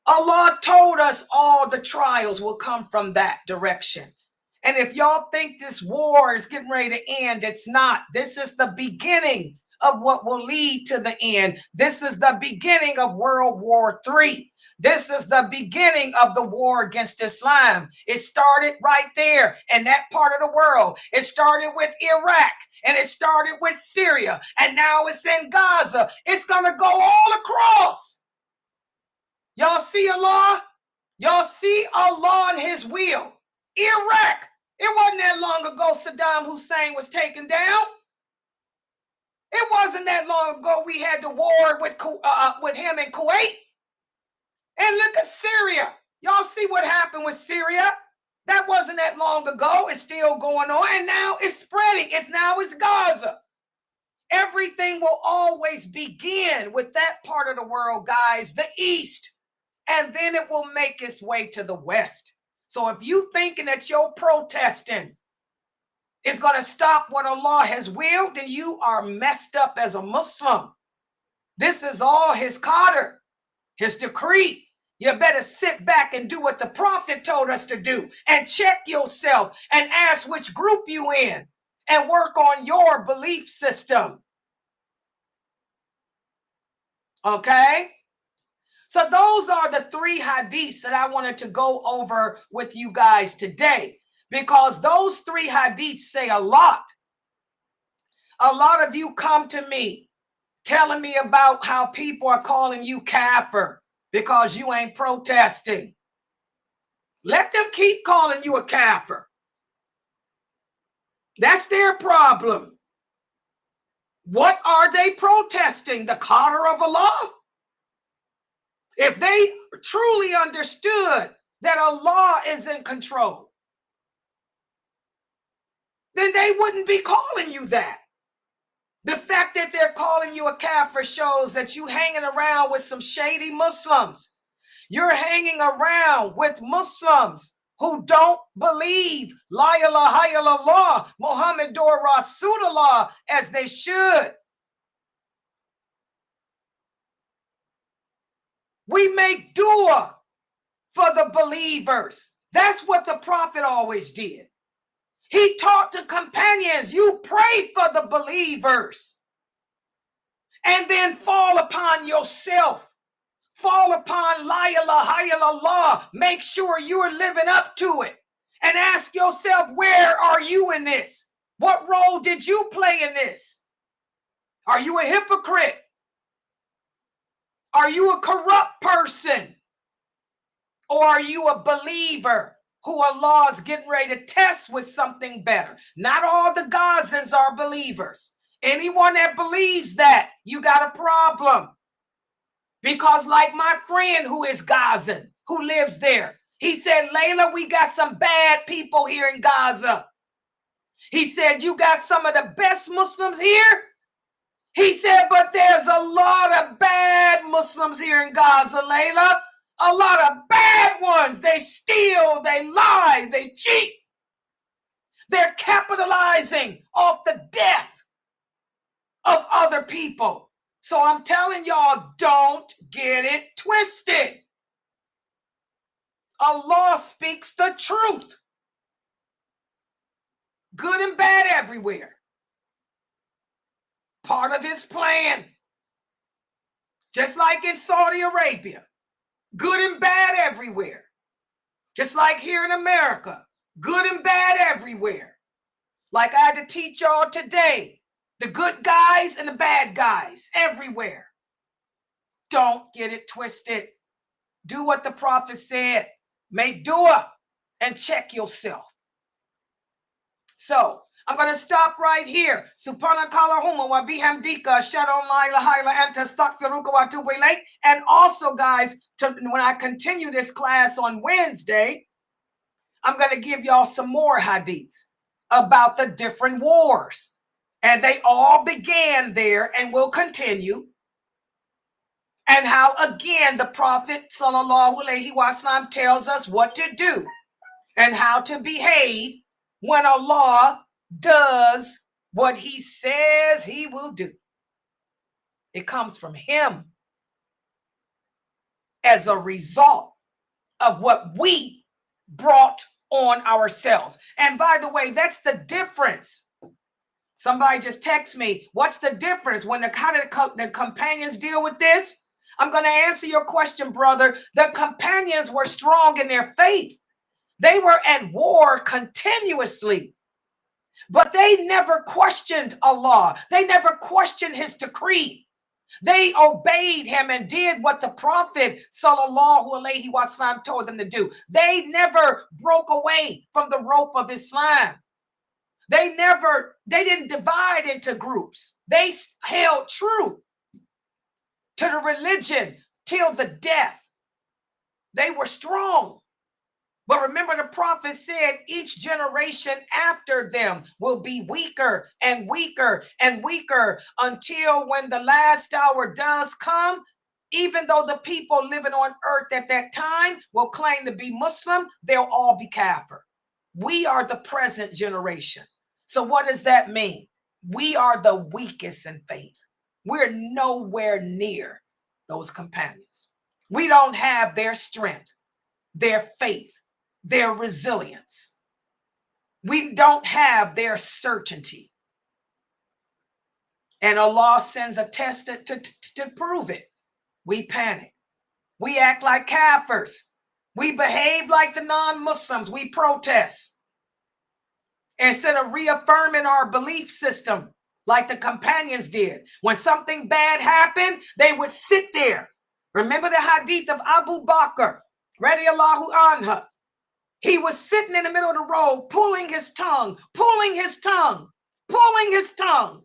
Allah told us all the trials will come from that direction. And if y'all think this war is getting ready to end, it's not. This is the beginning of what will lead to the end. This is the beginning of World War III. This is the beginning of the war against Islam. It started right there in that part of the world. It started with Iraq, and it started with Syria, and now it's in Gaza. It's going to go all across. Y'all see Allah? Y'all see Allah and his will. Iraq. It wasn't that long ago Saddam Hussein was taken down. It wasn't that long ago we had the war with him in Kuwait. And look at Syria. Y'all see what happened with Syria? That wasn't that long ago. It's still going on. And now it's spreading. It's Gaza. Everything will always begin with that part of the world, guys, the East. And then it will make its way to the West. So if you thinking that your protesting is going to stop what Allah has willed, then you are messed up as a Muslim. This is all his qadr, his decree. You better sit back and do what the Prophet told us to do and check yourself and ask which group you in and work on your belief system. Okay? So those are the 3 hadiths that I wanted to go over with you guys today, because those 3 hadiths say a lot. A lot of you come to me telling me about how people are calling you kafir because you ain't protesting. Let them keep calling you a kafir. That's their problem. What are they protesting? The qadr of Allah? If they truly understood that Allah is in control, then they wouldn't be calling you that. The fact that they're calling you a kafir shows that you hanging around with some shady Muslims. You're hanging around with Muslims who don't believe La ilaha illallah, Muhammadur Rasulullah as they should. We make dua for the believers. That's what the Prophet always did. He taught the companions, you pray for the believers. And then fall upon yourself. Fall upon La ilaha illallah. Make sure you're living up to it. And ask yourself, where are you in this? What role did you play in this? Are you a hypocrite? Are you a corrupt person? Or are you a believer who Allah is getting ready to test with something better? Not all the Gazans are believers. Anyone that believes that, you got a problem. Because like my friend who is Gazan, who lives there, he said, Layla, we got some bad people here in Gaza. He said, you got some of the best Muslims here? He said, but there's a lot of bad Muslims here in Gaza, Layla. A lot of bad ones. They steal, they lie, they cheat. They're capitalizing off the death of other people. So I'm telling y'all, don't get it twisted. Allah speaks the truth. Good and bad everywhere. Part of his plan. Just like in Saudi Arabia. Good and bad everywhere. Just like here in America. Good and bad everywhere. Like I had to teach y'all today. The good guys and the bad guys everywhere. Don't get it twisted. Do what the Prophet said. Make dua and check yourself. So, I'm going to stop right here. Subhanakallahumma wa bihamdika ashhadu la ilaha illa anta astaghfiruka wa atubu ilayk. And also, guys, when I continue this class on Wednesday, I'm going to give y'all some more hadiths about the different wars. And they all began there and will continue. And how, again, the Prophet sallallahu alaihi wasallam tells us what to do and how to behave when Allah does what he says he will do. It comes from him as a result of what we brought on ourselves. And by the way, that's the difference. Somebody just text me, what's the difference when the companions deal with this? I'm going to answer your question, brother. The companions were strong in their faith. They were at war continuously, but they never questioned Allah. They never questioned his decree. They obeyed him and did what the Prophet sallallahu alaihi wasallam told them to do. They never broke away from the rope of Islam. They didn't divide into groups. They held true to the religion till the death. They were strong. But remember, the prophet said each generation after them will be weaker and weaker and weaker until when the last hour does come, even though the people living on earth at that time will claim to be Muslim, they'll all be kafir. We are the present generation. So what does that mean? We are the weakest in faith. We're nowhere near those companions. We don't have their strength, their faith, their resilience. We don't have their certainty. And Allah sends a test to prove it. We panic. We act like kafirs. We behave like the non-Muslims. We protest. Instead of reaffirming our belief system like the companions did. When something bad happened, they would sit there. Remember the hadith of Abu Bakr, radiallahu anhu. He was sitting in the middle of the road, pulling his tongue, pulling his tongue, pulling his tongue.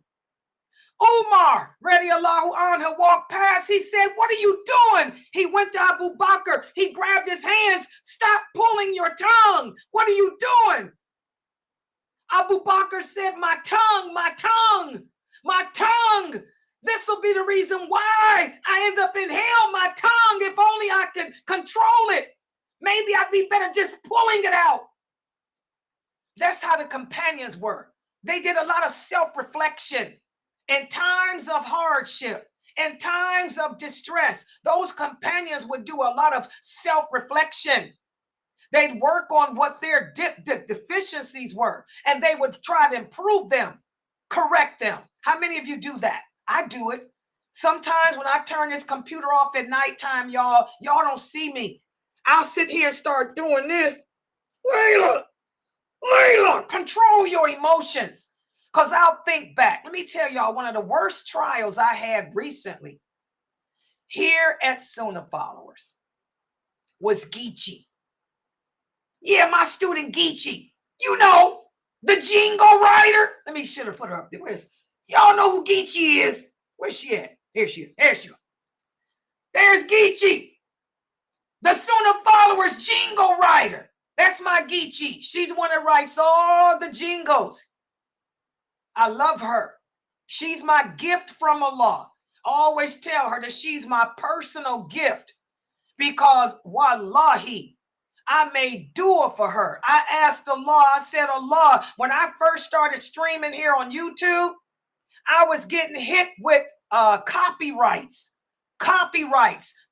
Umar, radiallahu anhu, walked past. He said, "What are you doing?" He went to Abu Bakr. He grabbed his hands. "Stop pulling your tongue. What are you doing?" Abu Bakr said, "My tongue, my tongue, my tongue. This will be the reason why I end up in hell. My tongue, if only I could control it. Maybe I'd be better just pulling it out." That's how the companions were. They did a lot of self-reflection. In times of hardship, in times of distress, those companions would do a lot of self-reflection. They'd work on what their deficiencies were, and they would try to improve them, correct them. How many of you do that? I do it. Sometimes when I turn this computer off at nighttime, y'all don't see me. I'll sit here and start doing this. Layla, control your emotions. Because I'll think back. Let me tell y'all, one of the worst trials I had recently here at Sunnahfollowers was Geechee. Yeah, my student Geechee. You know, the jingle writer. Let me should have put her up there. Y'all know who Geechee is? Where's she at? Here she is. There she is. There's Geechee, the Sunnahfollowers jingle writer. That's my Geechee. She's the one that writes all the jingles. I love her. She's my gift from Allah. I always tell her that she's my personal gift because wallahi, I made dua for her. I asked Allah, I said, Allah, when I first started streaming here on YouTube, I was getting hit with copyrights.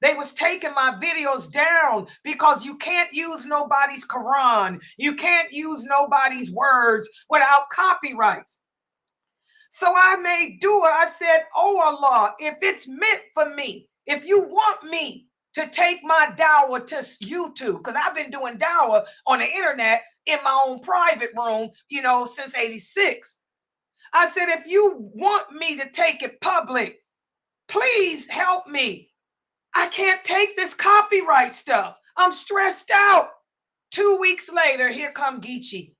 They was taking my videos down because you can't use nobody's Quran. You can't use nobody's words without copyrights. So I made dua. I said, "Oh Allah, if it's meant for me, if you want me to take my dawah to YouTube," because I've been doing dawah on the internet in my own private room, since '86. I said, if you want me to take it public, please help me. I can't take this copyright stuff. I'm stressed out. 2 weeks later, here come Geechee.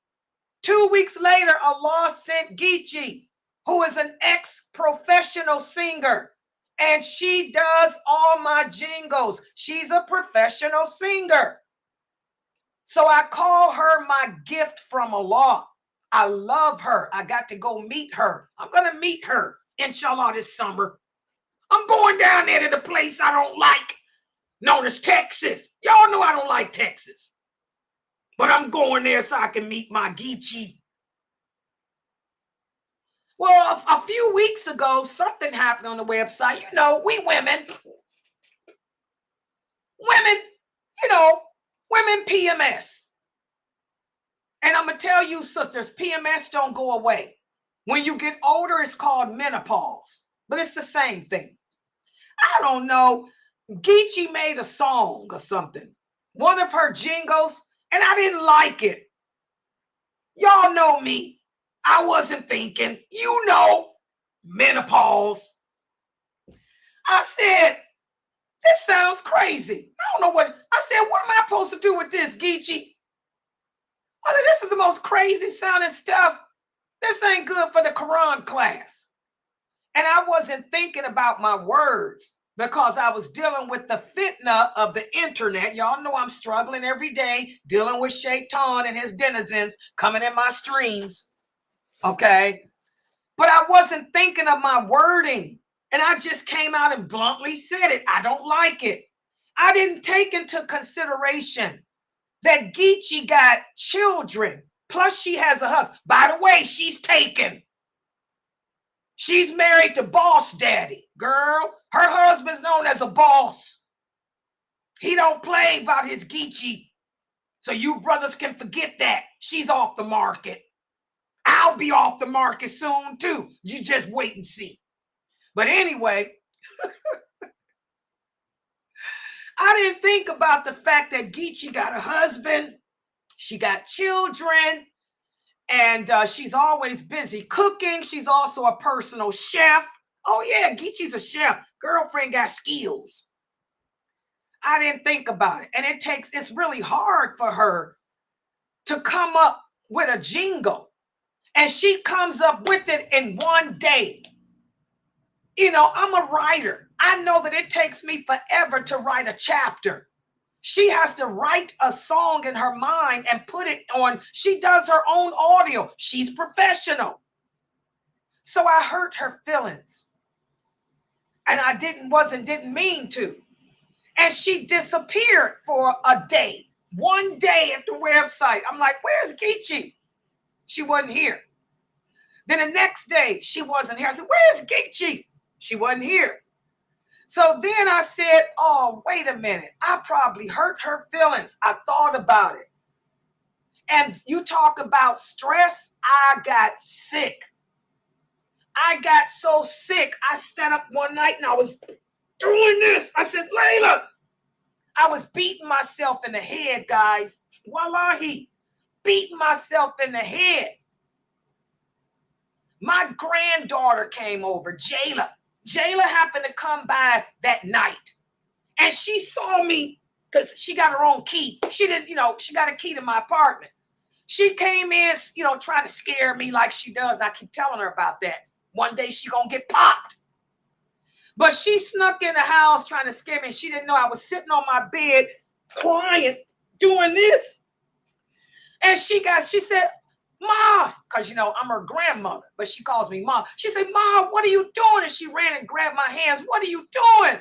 2 weeks later, Allah sent Geechee, who is an ex-professional singer, and she does all my jingles. She's a professional singer. So I call her my gift from Allah. I love her. I got to go meet her. I'm going to meet her, inshallah, this summer. I'm going down there to the place I don't like, known as Texas. Y'all know I don't like Texas. But I'm going there so I can meet my Geechee. Well, a few weeks ago, something happened on the website. We women, women PMS. And I'm going to tell you, sisters, PMS don't go away. When you get older, it's called menopause. But it's the same thing. I don't know. Geechee made a song or something, one of her jingles, and I didn't like it. Y'all know me. I wasn't thinking, menopause. I said, this sounds crazy. I don't know what. I said, what am I supposed to do with this, Geechee? I said, this is the most crazy sounding stuff. This ain't good for the Quran class. And I wasn't thinking about my words because I was dealing with the fitna of the internet. Y'all know I'm struggling every day, dealing with Shaitan and his denizens coming in my streams. Okay. But I wasn't thinking of my wording. And I just came out and bluntly said it. I don't like it. I didn't take into consideration that Geechee got children. Plus she has a husband. By the way, she's taken. She's married to Boss Daddy. Girl, her husband's known as a boss. He don't play about his Geechee. So you brothers can forget that. She's off the market. I'll be off the market soon too. You just wait and see. But anyway, I didn't think about the fact that Geechee got a husband. She got children. And she's always busy cooking. She's also a personal chef. Oh, yeah, Geechee's a chef. Girlfriend got skills. I didn't think about it. And it's really hard for her to come up with a jingle. And she comes up with it in one day. I'm a writer. I know that it takes me forever to write a chapter. She has to write a song in her mind and put it on. She does her own audio. She's professional. So I hurt her feelings. And I didn't mean to. And she disappeared for a day. One day at the website. I'm like, where's Geechee? She wasn't here. Then the next day, she wasn't here. I said, where's Geechee? She wasn't here. So then I said, oh, wait a minute. I probably hurt her feelings. I thought about it. And you talk about stress. I got sick. I got so sick. I sat up one night and I was doing this. I said, Layla, I was beating myself in the head, guys. Wallahi, beating myself in the head. My granddaughter came over, Jayla. Jayla happened to come by that night. And she saw me because she got her own key. She didn't, she got a key to my apartment. She came in, trying to scare me like she does. And I keep telling her about that. One day she gonna get popped. But she snuck in the house trying to scare me. She didn't know I was sitting on my bed crying, doing this. And she said, Ma, because, I'm her grandmother, but she calls me Mom. She said, Ma, what are you doing? And she ran and grabbed my hands. What are you doing?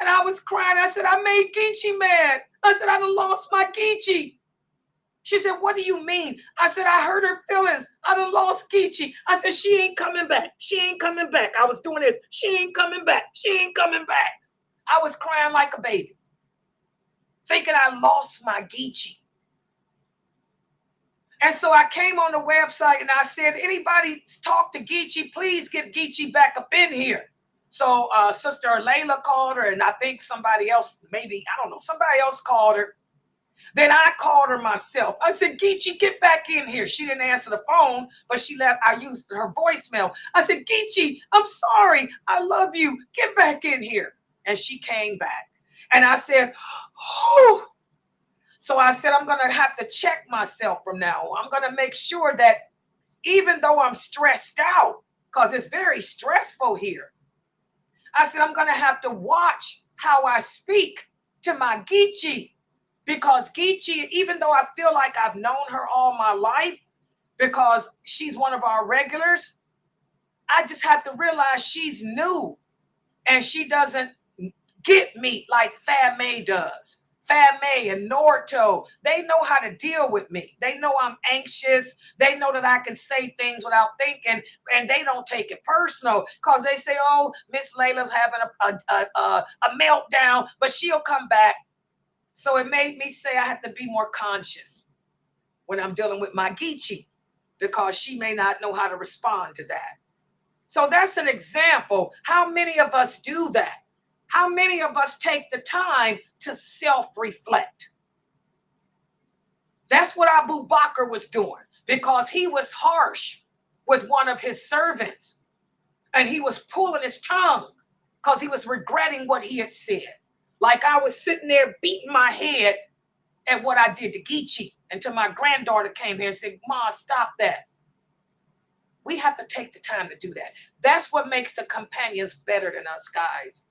And I was crying. I said, I made Geechee mad. I said, I done lost my Geechee. She said, what do you mean? I said, I hurt her feelings. I done lost Geechee. I said, she ain't coming back. She ain't coming back. I was doing this. She ain't coming back. She ain't coming back. I was crying like a baby, thinking I lost my Geechee. And so I came on the website and I said, anybody talk to Geechee, please get Geechee back up in here. So Sister Layla called her, and I think somebody else, maybe, I don't know, somebody else called her. Then I called her myself. I said, Geechee, get back in here. She didn't answer the phone, but she left. I used her voicemail. I said, Geechee, I'm sorry. I love you. Get back in here. And she came back. And I said, oh. So I said, I'm going to have to check myself from now on. I'm going to make sure that even though I'm stressed out, because it's very stressful here, I said, I'm going to have to watch how I speak to my Geechee. Because Geechee, even though I feel like I've known her all my life, because she's one of our regulars, I just have to realize she's new. And she doesn't get me like Fab May does. Fab May and Norto, they know how to deal with me. They know I'm anxious. They know that I can say things without thinking, and they don't take it personal because they say, oh, Miss Layla's having a meltdown, but she'll come back. So it made me say I have to be more conscious when I'm dealing with my Geechee because she may not know how to respond to that. So that's an example. How many of us do that? How many of us take the time to self-reflect? That's what Abu Bakr was doing, because he was harsh with one of his servants, and he was pulling his tongue because he was regretting what he had said. Like I was sitting there beating my head at what I did to Geechee until my granddaughter came here and said, Ma, stop that. We have to take the time to do that. That's what makes the companions better than us, guys.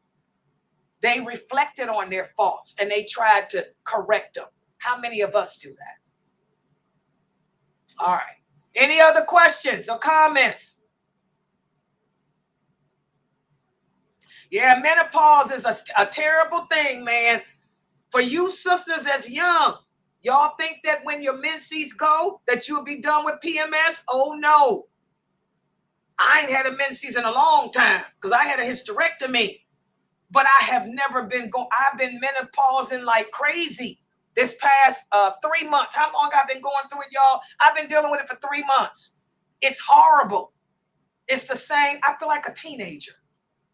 They reflected on their faults and they tried to correct them. How many of us do that? All right. Any other questions or comments? Yeah, menopause is a terrible thing, man. For you sisters that's young, y'all think that when your menses go, that you'll be done with PMS? Oh, no. I ain't had a menses in a long time because I had a hysterectomy. But I have never been I've been menopausing like crazy this past 3 months. How long I've been going through it, y'all? I've been dealing with it for 3 months. It's horrible. It's the same. I feel like a teenager.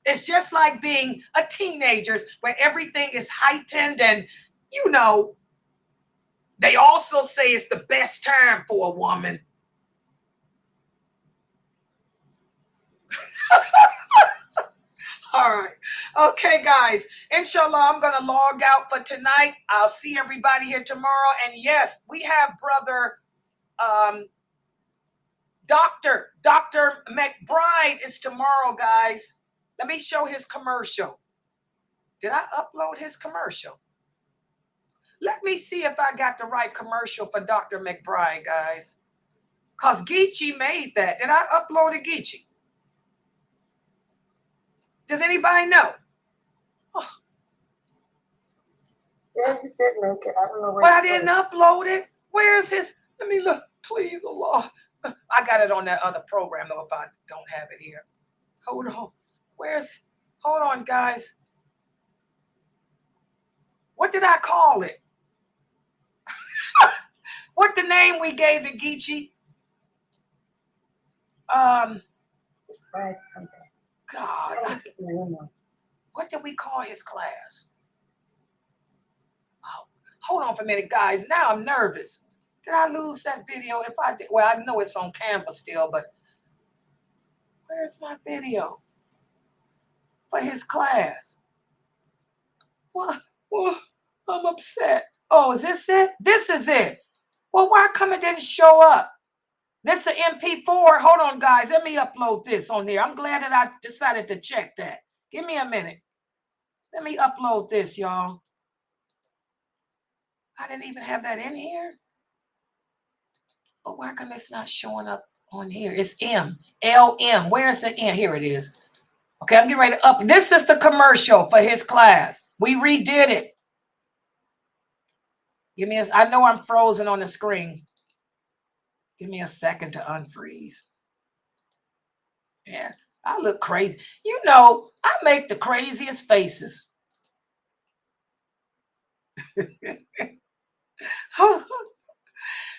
It's just like being a teenager where everything is heightened, and, you know, they also say it's the best time for a woman. All right. Okay, guys. Inshallah, I'm going to log out for tonight. I'll see everybody here tomorrow. And yes, we have brother Dr. McBride is tomorrow, guys. Let me show his commercial. Did I upload his commercial? Let me see if I got the right commercial for Dr. McBride, guys. Because Geechee made that. Did I upload a Geechee? Does anybody know? Oh. Yeah, you did make it. I don't know where. But I didn't upload it. Where's his? Let me look. Please, Allah. I got it on that other program, though, if I don't have it here. Hold on. Hold on, guys. What did I call it? What the name we gave it, Geechee? Right, something. God. What did we call his class? Oh, hold on for a minute, guys. Now I'm nervous. Did I lose that video? If I did, well, I know it's on Canva still, but where's my video for his class? What? I'm upset. Oh, is this it? This is it. Well, why come it didn't show up? This is an MP4. Hold on, guys. Let me upload this on here. I'm glad that I decided to check that. Give me a minute. Let me upload this, y'all. I didn't even have that in here. But why come it's not showing up on here? It's M. LM. Where's the M? Here it is. Okay, I'm getting ready to up. This is the commercial for his class. We redid it. Give me I know I'm frozen on the screen. Give me a second to unfreeze. Yeah, I look crazy. You know, I make the craziest faces.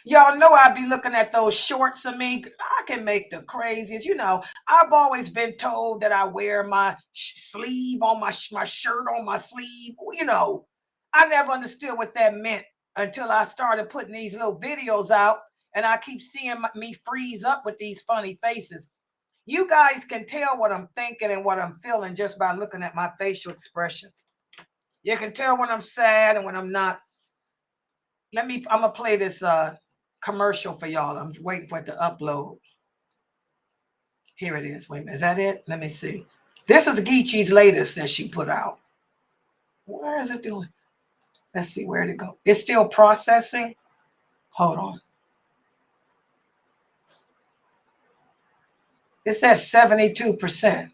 Y'all know I be looking at those shorts of me. I can make the craziest. You know, I've always been told that I wear my sleeve on my shirt on my sleeve. You know, I never understood what that meant until I started putting these little videos out, and I keep seeing me freeze up with these funny faces. You guys can tell what I'm thinking and what I'm feeling just by looking at my facial expressions. You can tell when I'm sad and when I'm not. I'm going to play this commercial for y'all. I'm waiting for it to upload. Here it is. Wait a minute. Is that it? Let me see. This is Geechee's latest that she put out. Where is it doing? Let's see where it go. It's still processing. Hold on. It says 72%.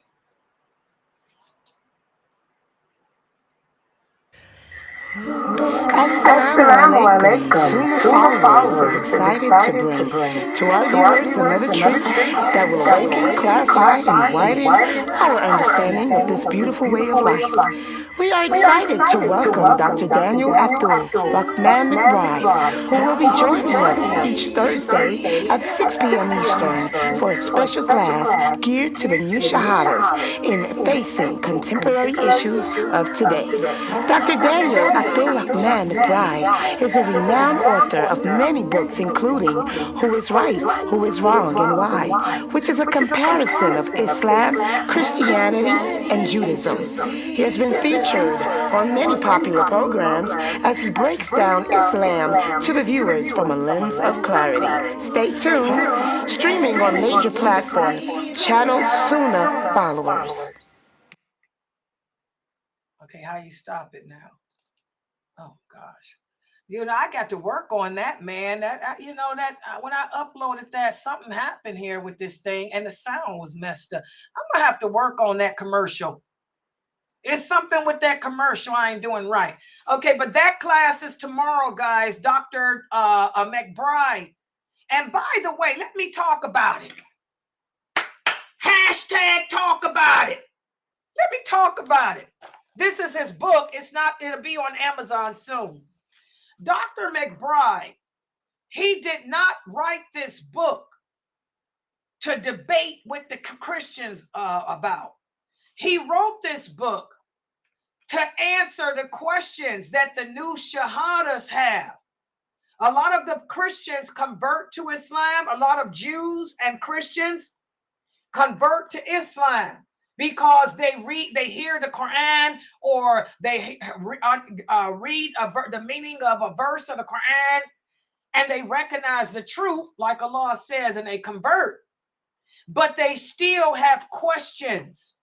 Assalamu alaikum. Sunnahfollowers is excited to bring to our viewers another treat that will awaken, clarify, and widen our understanding of this beautiful way of life. We are excited to welcome Dr. Daniel Abdul Rahman McBride, who will be joining us each Thursday at 6 p.m. Eastern for a special class geared to the new shahadas in facing contemporary issues of today. Dr. Daniel Abdul Rahman McBride is a renowned author of many books, including Who is Right, Who is Wrong, and Why, which is a comparison of Islam, Christianity, and Judaism. He has been featured on many popular programs as he breaks down Islam to the viewers from a lens of clarity. Stay tuned. Streaming on major platforms, channel Sunnahfollowers. Okay, how you stop it now? Oh gosh, I got to work on that, man. When I uploaded that, something happened here with this thing, and the sound was messed up. I'm gonna have to work on that commercial. It's something with that commercial I ain't doing right. Okay, but that class is tomorrow, guys. Dr. McBride. And by the way, let me talk about it. Hashtag talk about it. Let me talk about it. This is his book. It'll be on Amazon soon. Dr. McBride, he did not write this book to debate with the Christians about. He wrote this book to answer the questions that the new shahadas have. A lot of the Christians convert to Islam. A lot of Jews and Christians convert to Islam because they hear the Quran, or they read the meaning of a verse of the Quran, and they recognize the truth, like Allah says, and they convert. But they still have questions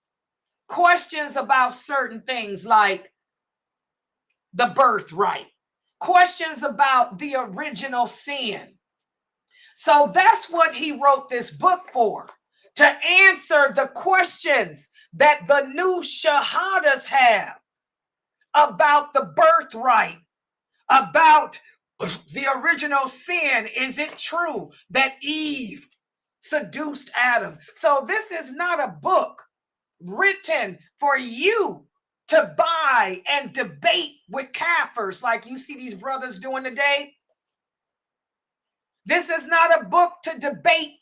about certain things like the birthright, questions about the original sin. So that's what he wrote this book for, to answer the questions that the new shahadas have about the birthright, about the original sin. Is it true that Eve seduced Adam? So this is not a book written for you to buy and debate with kafirs like you see these brothers doing today. This is not a book to debate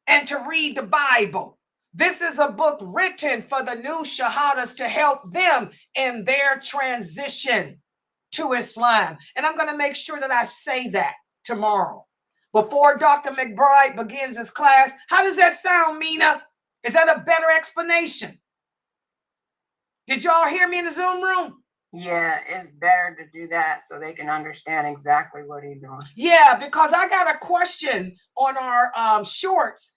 and to read the Bible. This is a book written for the new shahadas to help them in their transition to Islam. And I'm going to make sure that I say that tomorrow before Dr. McBride begins his class. How does that sound, Mina? Is that a better explanation? Did y'all hear me in the Zoom room? Yeah, it's better to do that so they can understand exactly what he's doing. Yeah, because I got a question on our shorts.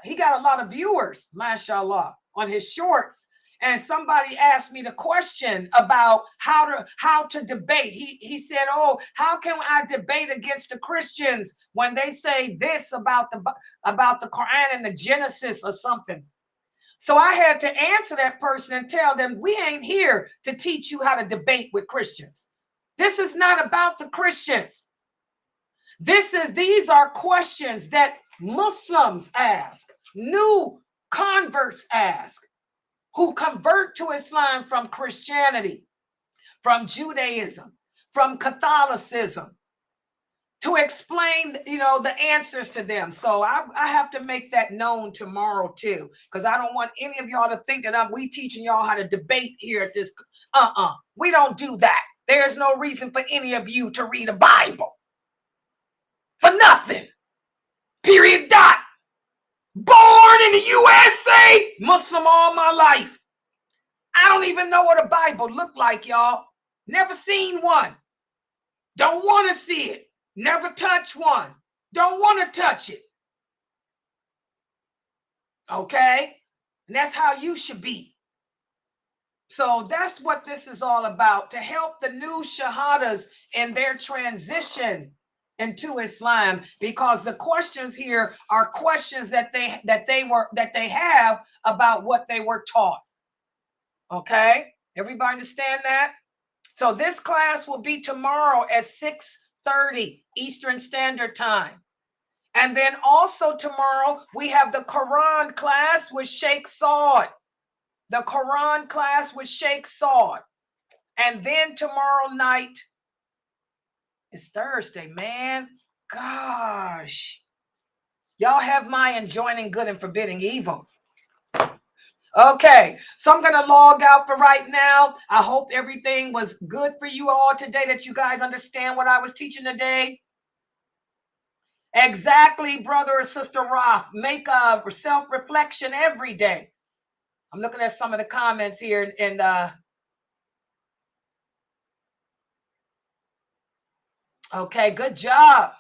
He got a lot of viewers, mashallah, on his shorts. And somebody asked me the question about how to debate. He said, "Oh, how can I debate against the Christians when they say this about the Quran and the Genesis or something?" So I had to answer that person and tell them, we ain't here to teach you how to debate with Christians. This is not about the Christians. These are questions that Muslims ask, new converts ask, who convert to Islam from Christianity, from Judaism, from Catholicism, to explain, the answers to them. So I have to make that known tomorrow too, because I don't want any of y'all to think that we teaching y'all how to debate here at this. We don't do that. There's no reason for any of you to read a Bible. For nothing. Period. Dot. Born in the USA, Muslim all my life. I don't even know what a Bible looked like, y'all. Never seen one. Don't want to see it. Never touch one. Don't want to touch it. Okay? And that's how you should be. So that's what this is all about, to help the new shahadas in their transition into Islam, because the questions here are questions that they have about what they were taught. Okay? Everybody understand that? So this class will be tomorrow at 6:30 Eastern Standard Time. And then also tomorrow, we have the Quran class with Sheikh Saud. The Quran class with Sheikh Saud. And then tomorrow night, it's Thursday, man. Gosh. Y'all have my enjoining good and forbidding evil. Okay, so I'm going to log out for right now. I hope everything was good for you all today, that you guys understand what I was teaching today. Exactly, brother or sister Roth. Make a self-reflection every day. I'm looking at some of the comments here, and okay, good job.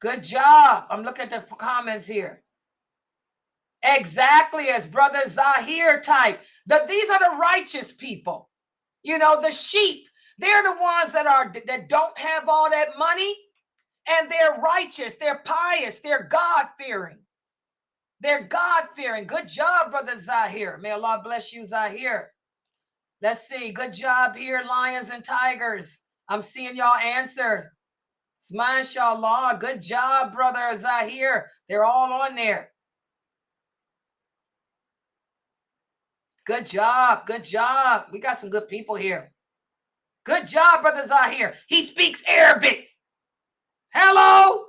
Good job. I'm looking at the comments here. Exactly, as brother Zahir type. These are the righteous people. You know, the sheep. They're the ones that don't have all that money, and they're righteous. They're pious. They're God-fearing. They're God-fearing. Good job, brother Zahir. May Allah bless you, Zahir. Let's see. Good job here, lions and tigers. I'm seeing y'all answer. MashaAllah. Good job, brother Zahir. They're all on there. Good job. Good job. We got some good people here. Good job, brother Zahir. He speaks Arabic. Hello.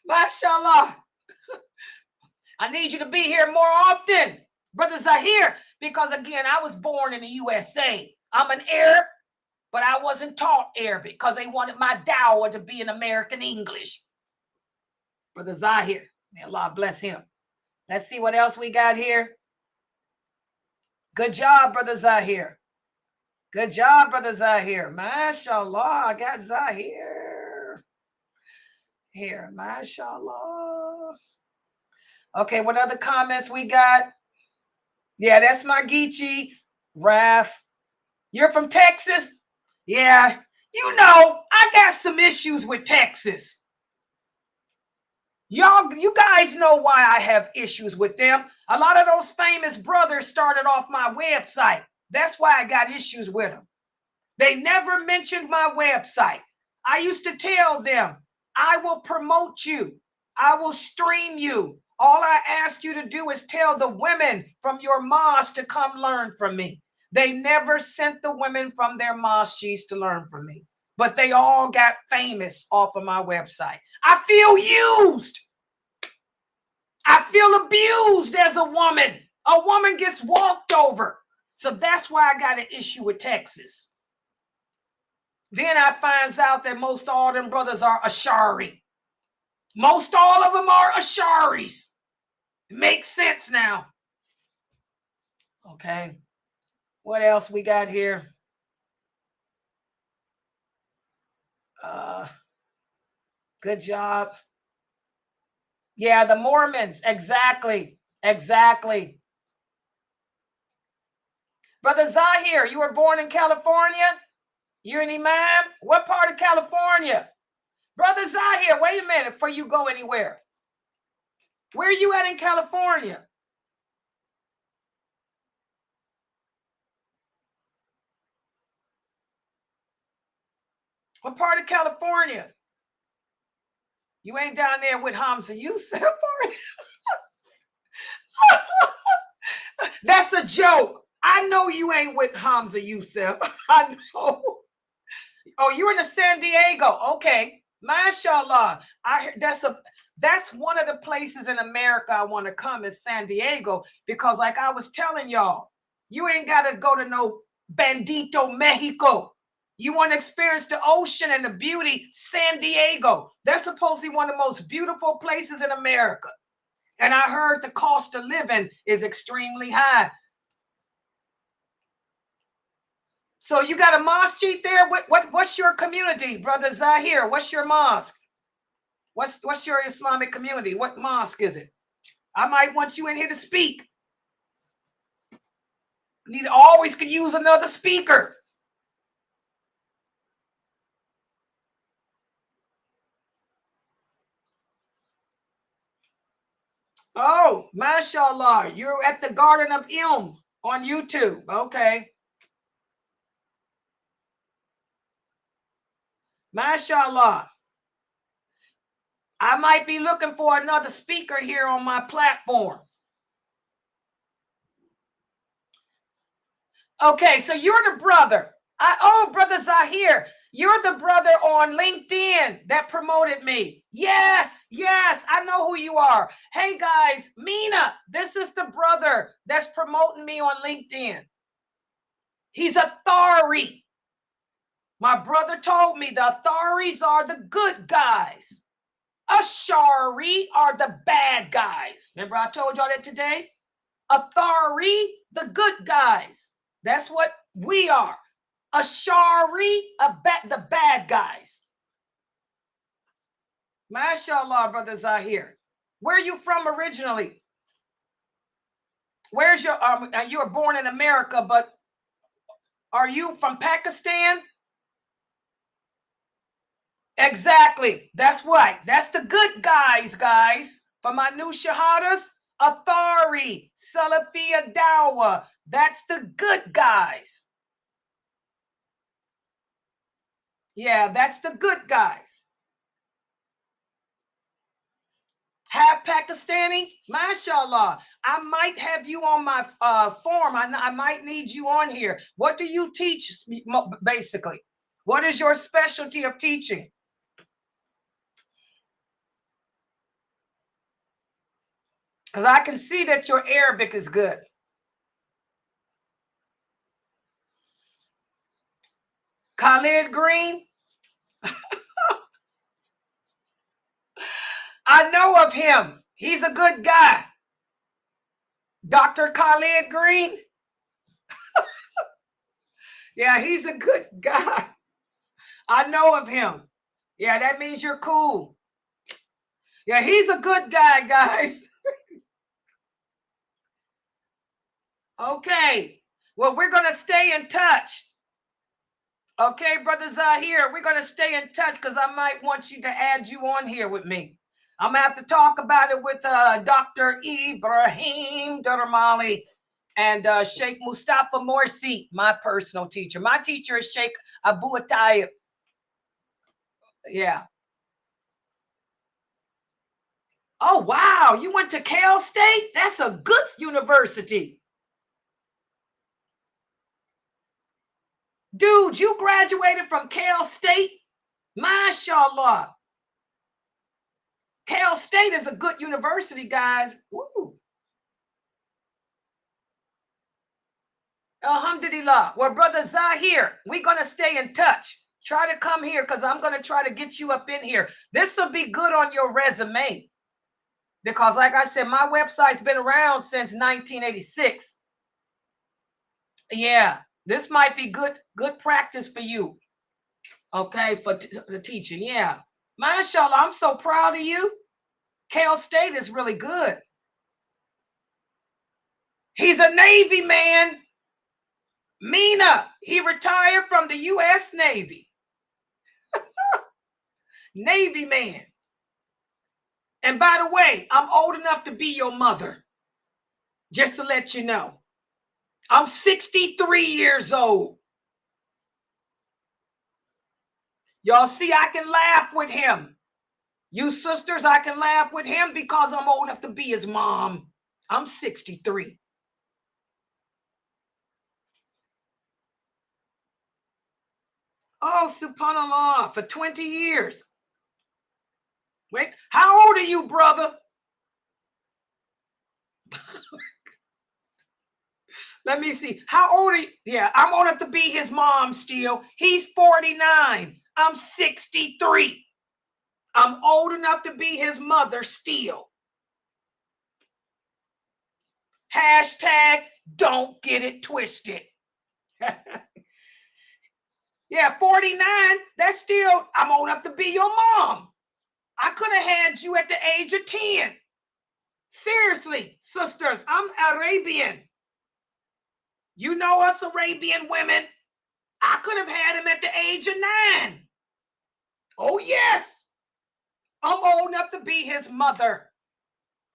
MashaAllah. I need you to be here more often, brother Zahir, because again, I was born in the USA. I'm an Arab, but I wasn't taught Arabic because they wanted my dawah to be in American English. Brother Zahir, may Allah bless him. Let's see what else we got here. Good job, brother Zahir. Good job, brother Zahir. MashaAllah, I got Zahir here. MashaAllah. Okay, what other comments we got? Yeah, that's my Geechee. Raf. You're from Texas? Yeah. You know, I got some issues with Texas. You guys know why I have issues with them. A lot of those famous brothers started off my website. That's why I got issues with them. They never mentioned my website. I used to tell them, I will promote you. I will stream you. All I ask you to do is tell the women from your mosque to come learn from me. They never sent the women from their mosques to learn from me, but they all got famous off of my website. I feel used. I feel abused as a woman. A woman gets walked over. So that's why I got an issue with Texas. Then I finds out that most all them brothers are Ashari. Most all of them are Asharis. It makes sense now. Okay. What else we got here? Good job. Yeah, the Mormons. Exactly. Exactly. Brother Zahir, you were born in California? You're an imam? What part of California? Brother Zahir, wait a minute before you go anywhere. Where are you at in California? What part of California? You ain't down there with Hamza Yusuf, are you? That's a joke. I know you ain't with Hamza Yusuf. I know. Oh, you're in the San Diego. Okay. MashaAllah. That's one of the places in America I want to come is San Diego, because like I was telling y'all, you ain't got to go to no Bandito, Mexico. You want to experience the ocean and the beauty, San Diego. That's supposedly one of the most beautiful places in America. And I heard the cost of living is extremely high. So you got a mosque there? What's your community, brother Zahir? What's your mosque? What's your Islamic community? What mosque is it? I might want you in here to speak. Always could use another speaker. All Mashallah, you're at the Garden of Ilm on YouTube. Okay. Mashallah. I might be looking for another speaker here on my platform. Okay, so you're the brother. Brother Zahir, you're the brother on LinkedIn that promoted me. Yes, I know who you are. Hey guys, Mina, this is the brother that's promoting me on LinkedIn. He's a Thari. My brother told me the Tharis are the good guys. Ashari are the bad guys. Remember I told y'all that today? Athari, the good guys. That's what we are. Ashari, the bad guys. Mashallah, Brother Zahir. Where are you from originally? Where's your, you were born in America, but are you from Pakistan? Exactly. That's right. That's the good guys, guys. For my new shahadas, Athari, Salafia Dawa. That's the good guys. Yeah, that's the good guys. Half Pakistani, mashallah. I might have you on my form. I might need you on here. What do you teach, basically? What is your specialty of teaching? Because I can see that your Arabic is good. Khalid Green? I know of him. He's a good guy. Dr. Khalid Green? Yeah, he's a good guy. I know of him. Yeah, that means you're cool. Yeah, he's a good guy, guys. Okay. Well, we're going to stay in touch. Okay, Brother Zahir, we're going to stay in touch because I might want you to add you on here with me. I'm going to have to talk about it with Dr. Ibrahim Durmali and Sheikh Mustafa Morsi, my personal teacher. My teacher is Sheikh Abu Atayib. Yeah. Oh, wow. You went to Cal State? That's a good university. Dude, you graduated from Cal State? MashaAllah. Cal State is a good university, guys. Woo. Alhamdulillah. Well, Brother Zahir, we're going to stay in touch. Try to come here because I'm going to try to get you up in here. This will be good on your resume. Because like I said, my website's been around since 1986. Yeah, this might be good practice for you. Okay, for the teaching. Yeah. MashaAllah, I'm so proud of you. Cal State is really good. He's a Navy man. Mina, he retired from the U.S. Navy. Navy man. And by the way, I'm old enough to be your mother. Just to let you know. I'm 63 years old. Y'all see, I can laugh with him. You sisters, I can laugh with him because I'm old enough to be his mom. I'm 63. Oh, subhanAllah, for 20 years. Wait, how old are you, brother? Let me see. How old are you? Yeah, I'm old enough to be his mom still. He's 49. I'm 63. I'm old enough to be his mother still. Hashtag don't get it twisted. Yeah, 49. That's still, I'm old enough to be your mom. I could have had you at the age of 10. Seriously, sisters, I'm Arabian. You know us Arabian women. I could have had him at the age of 9. Oh, yes. I'm old enough to be his mother.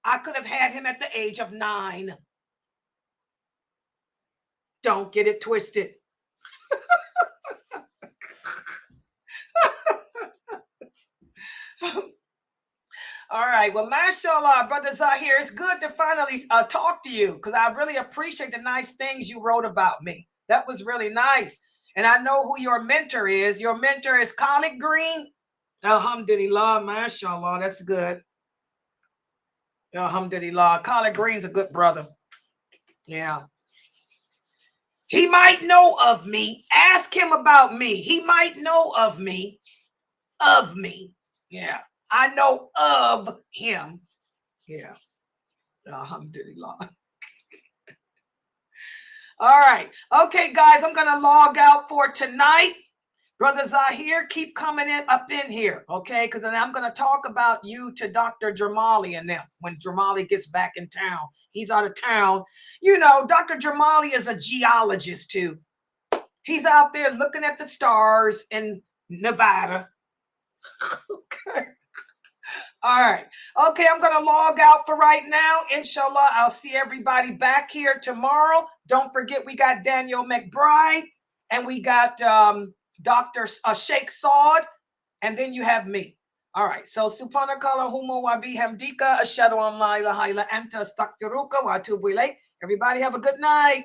I could have had him at the age of 9. Don't get it twisted. All right. Well, mashallah, Brother Zahir, it's good to finally talk to you because I really appreciate the nice things you wrote about me. That was really nice. And I know who your mentor is. Your mentor is Khalid Green. Alhamdulillah, mashallah. That's good. Alhamdulillah. Khalid Green's a good brother. Yeah. He might know of me. Ask him about me. He might know of me. Of me. Yeah. I know of him. Yeah. Alhamdulillah. All right. Okay, guys, I'm going to log out for tonight. Brother Zahir, keep coming up in here, okay? Because then I'm going to talk about you to Dr. Jamali and them when Jamali gets back in town. He's out of town. You know, Dr. Jamali is a geologist, too. He's out there looking at the stars in Nevada. Okay. All right. Okay, I'm going to log out for right now. Inshallah, I'll see everybody back here tomorrow. Don't forget, we got Daniel McBride and we got Dr. Sheikh Saud, and then you have me. All right. So, subhanakallahumma wa bihamdika ashhadu an la ilaha illa anta astaghfiruka wa atubu ilayk. Everybody have a good night.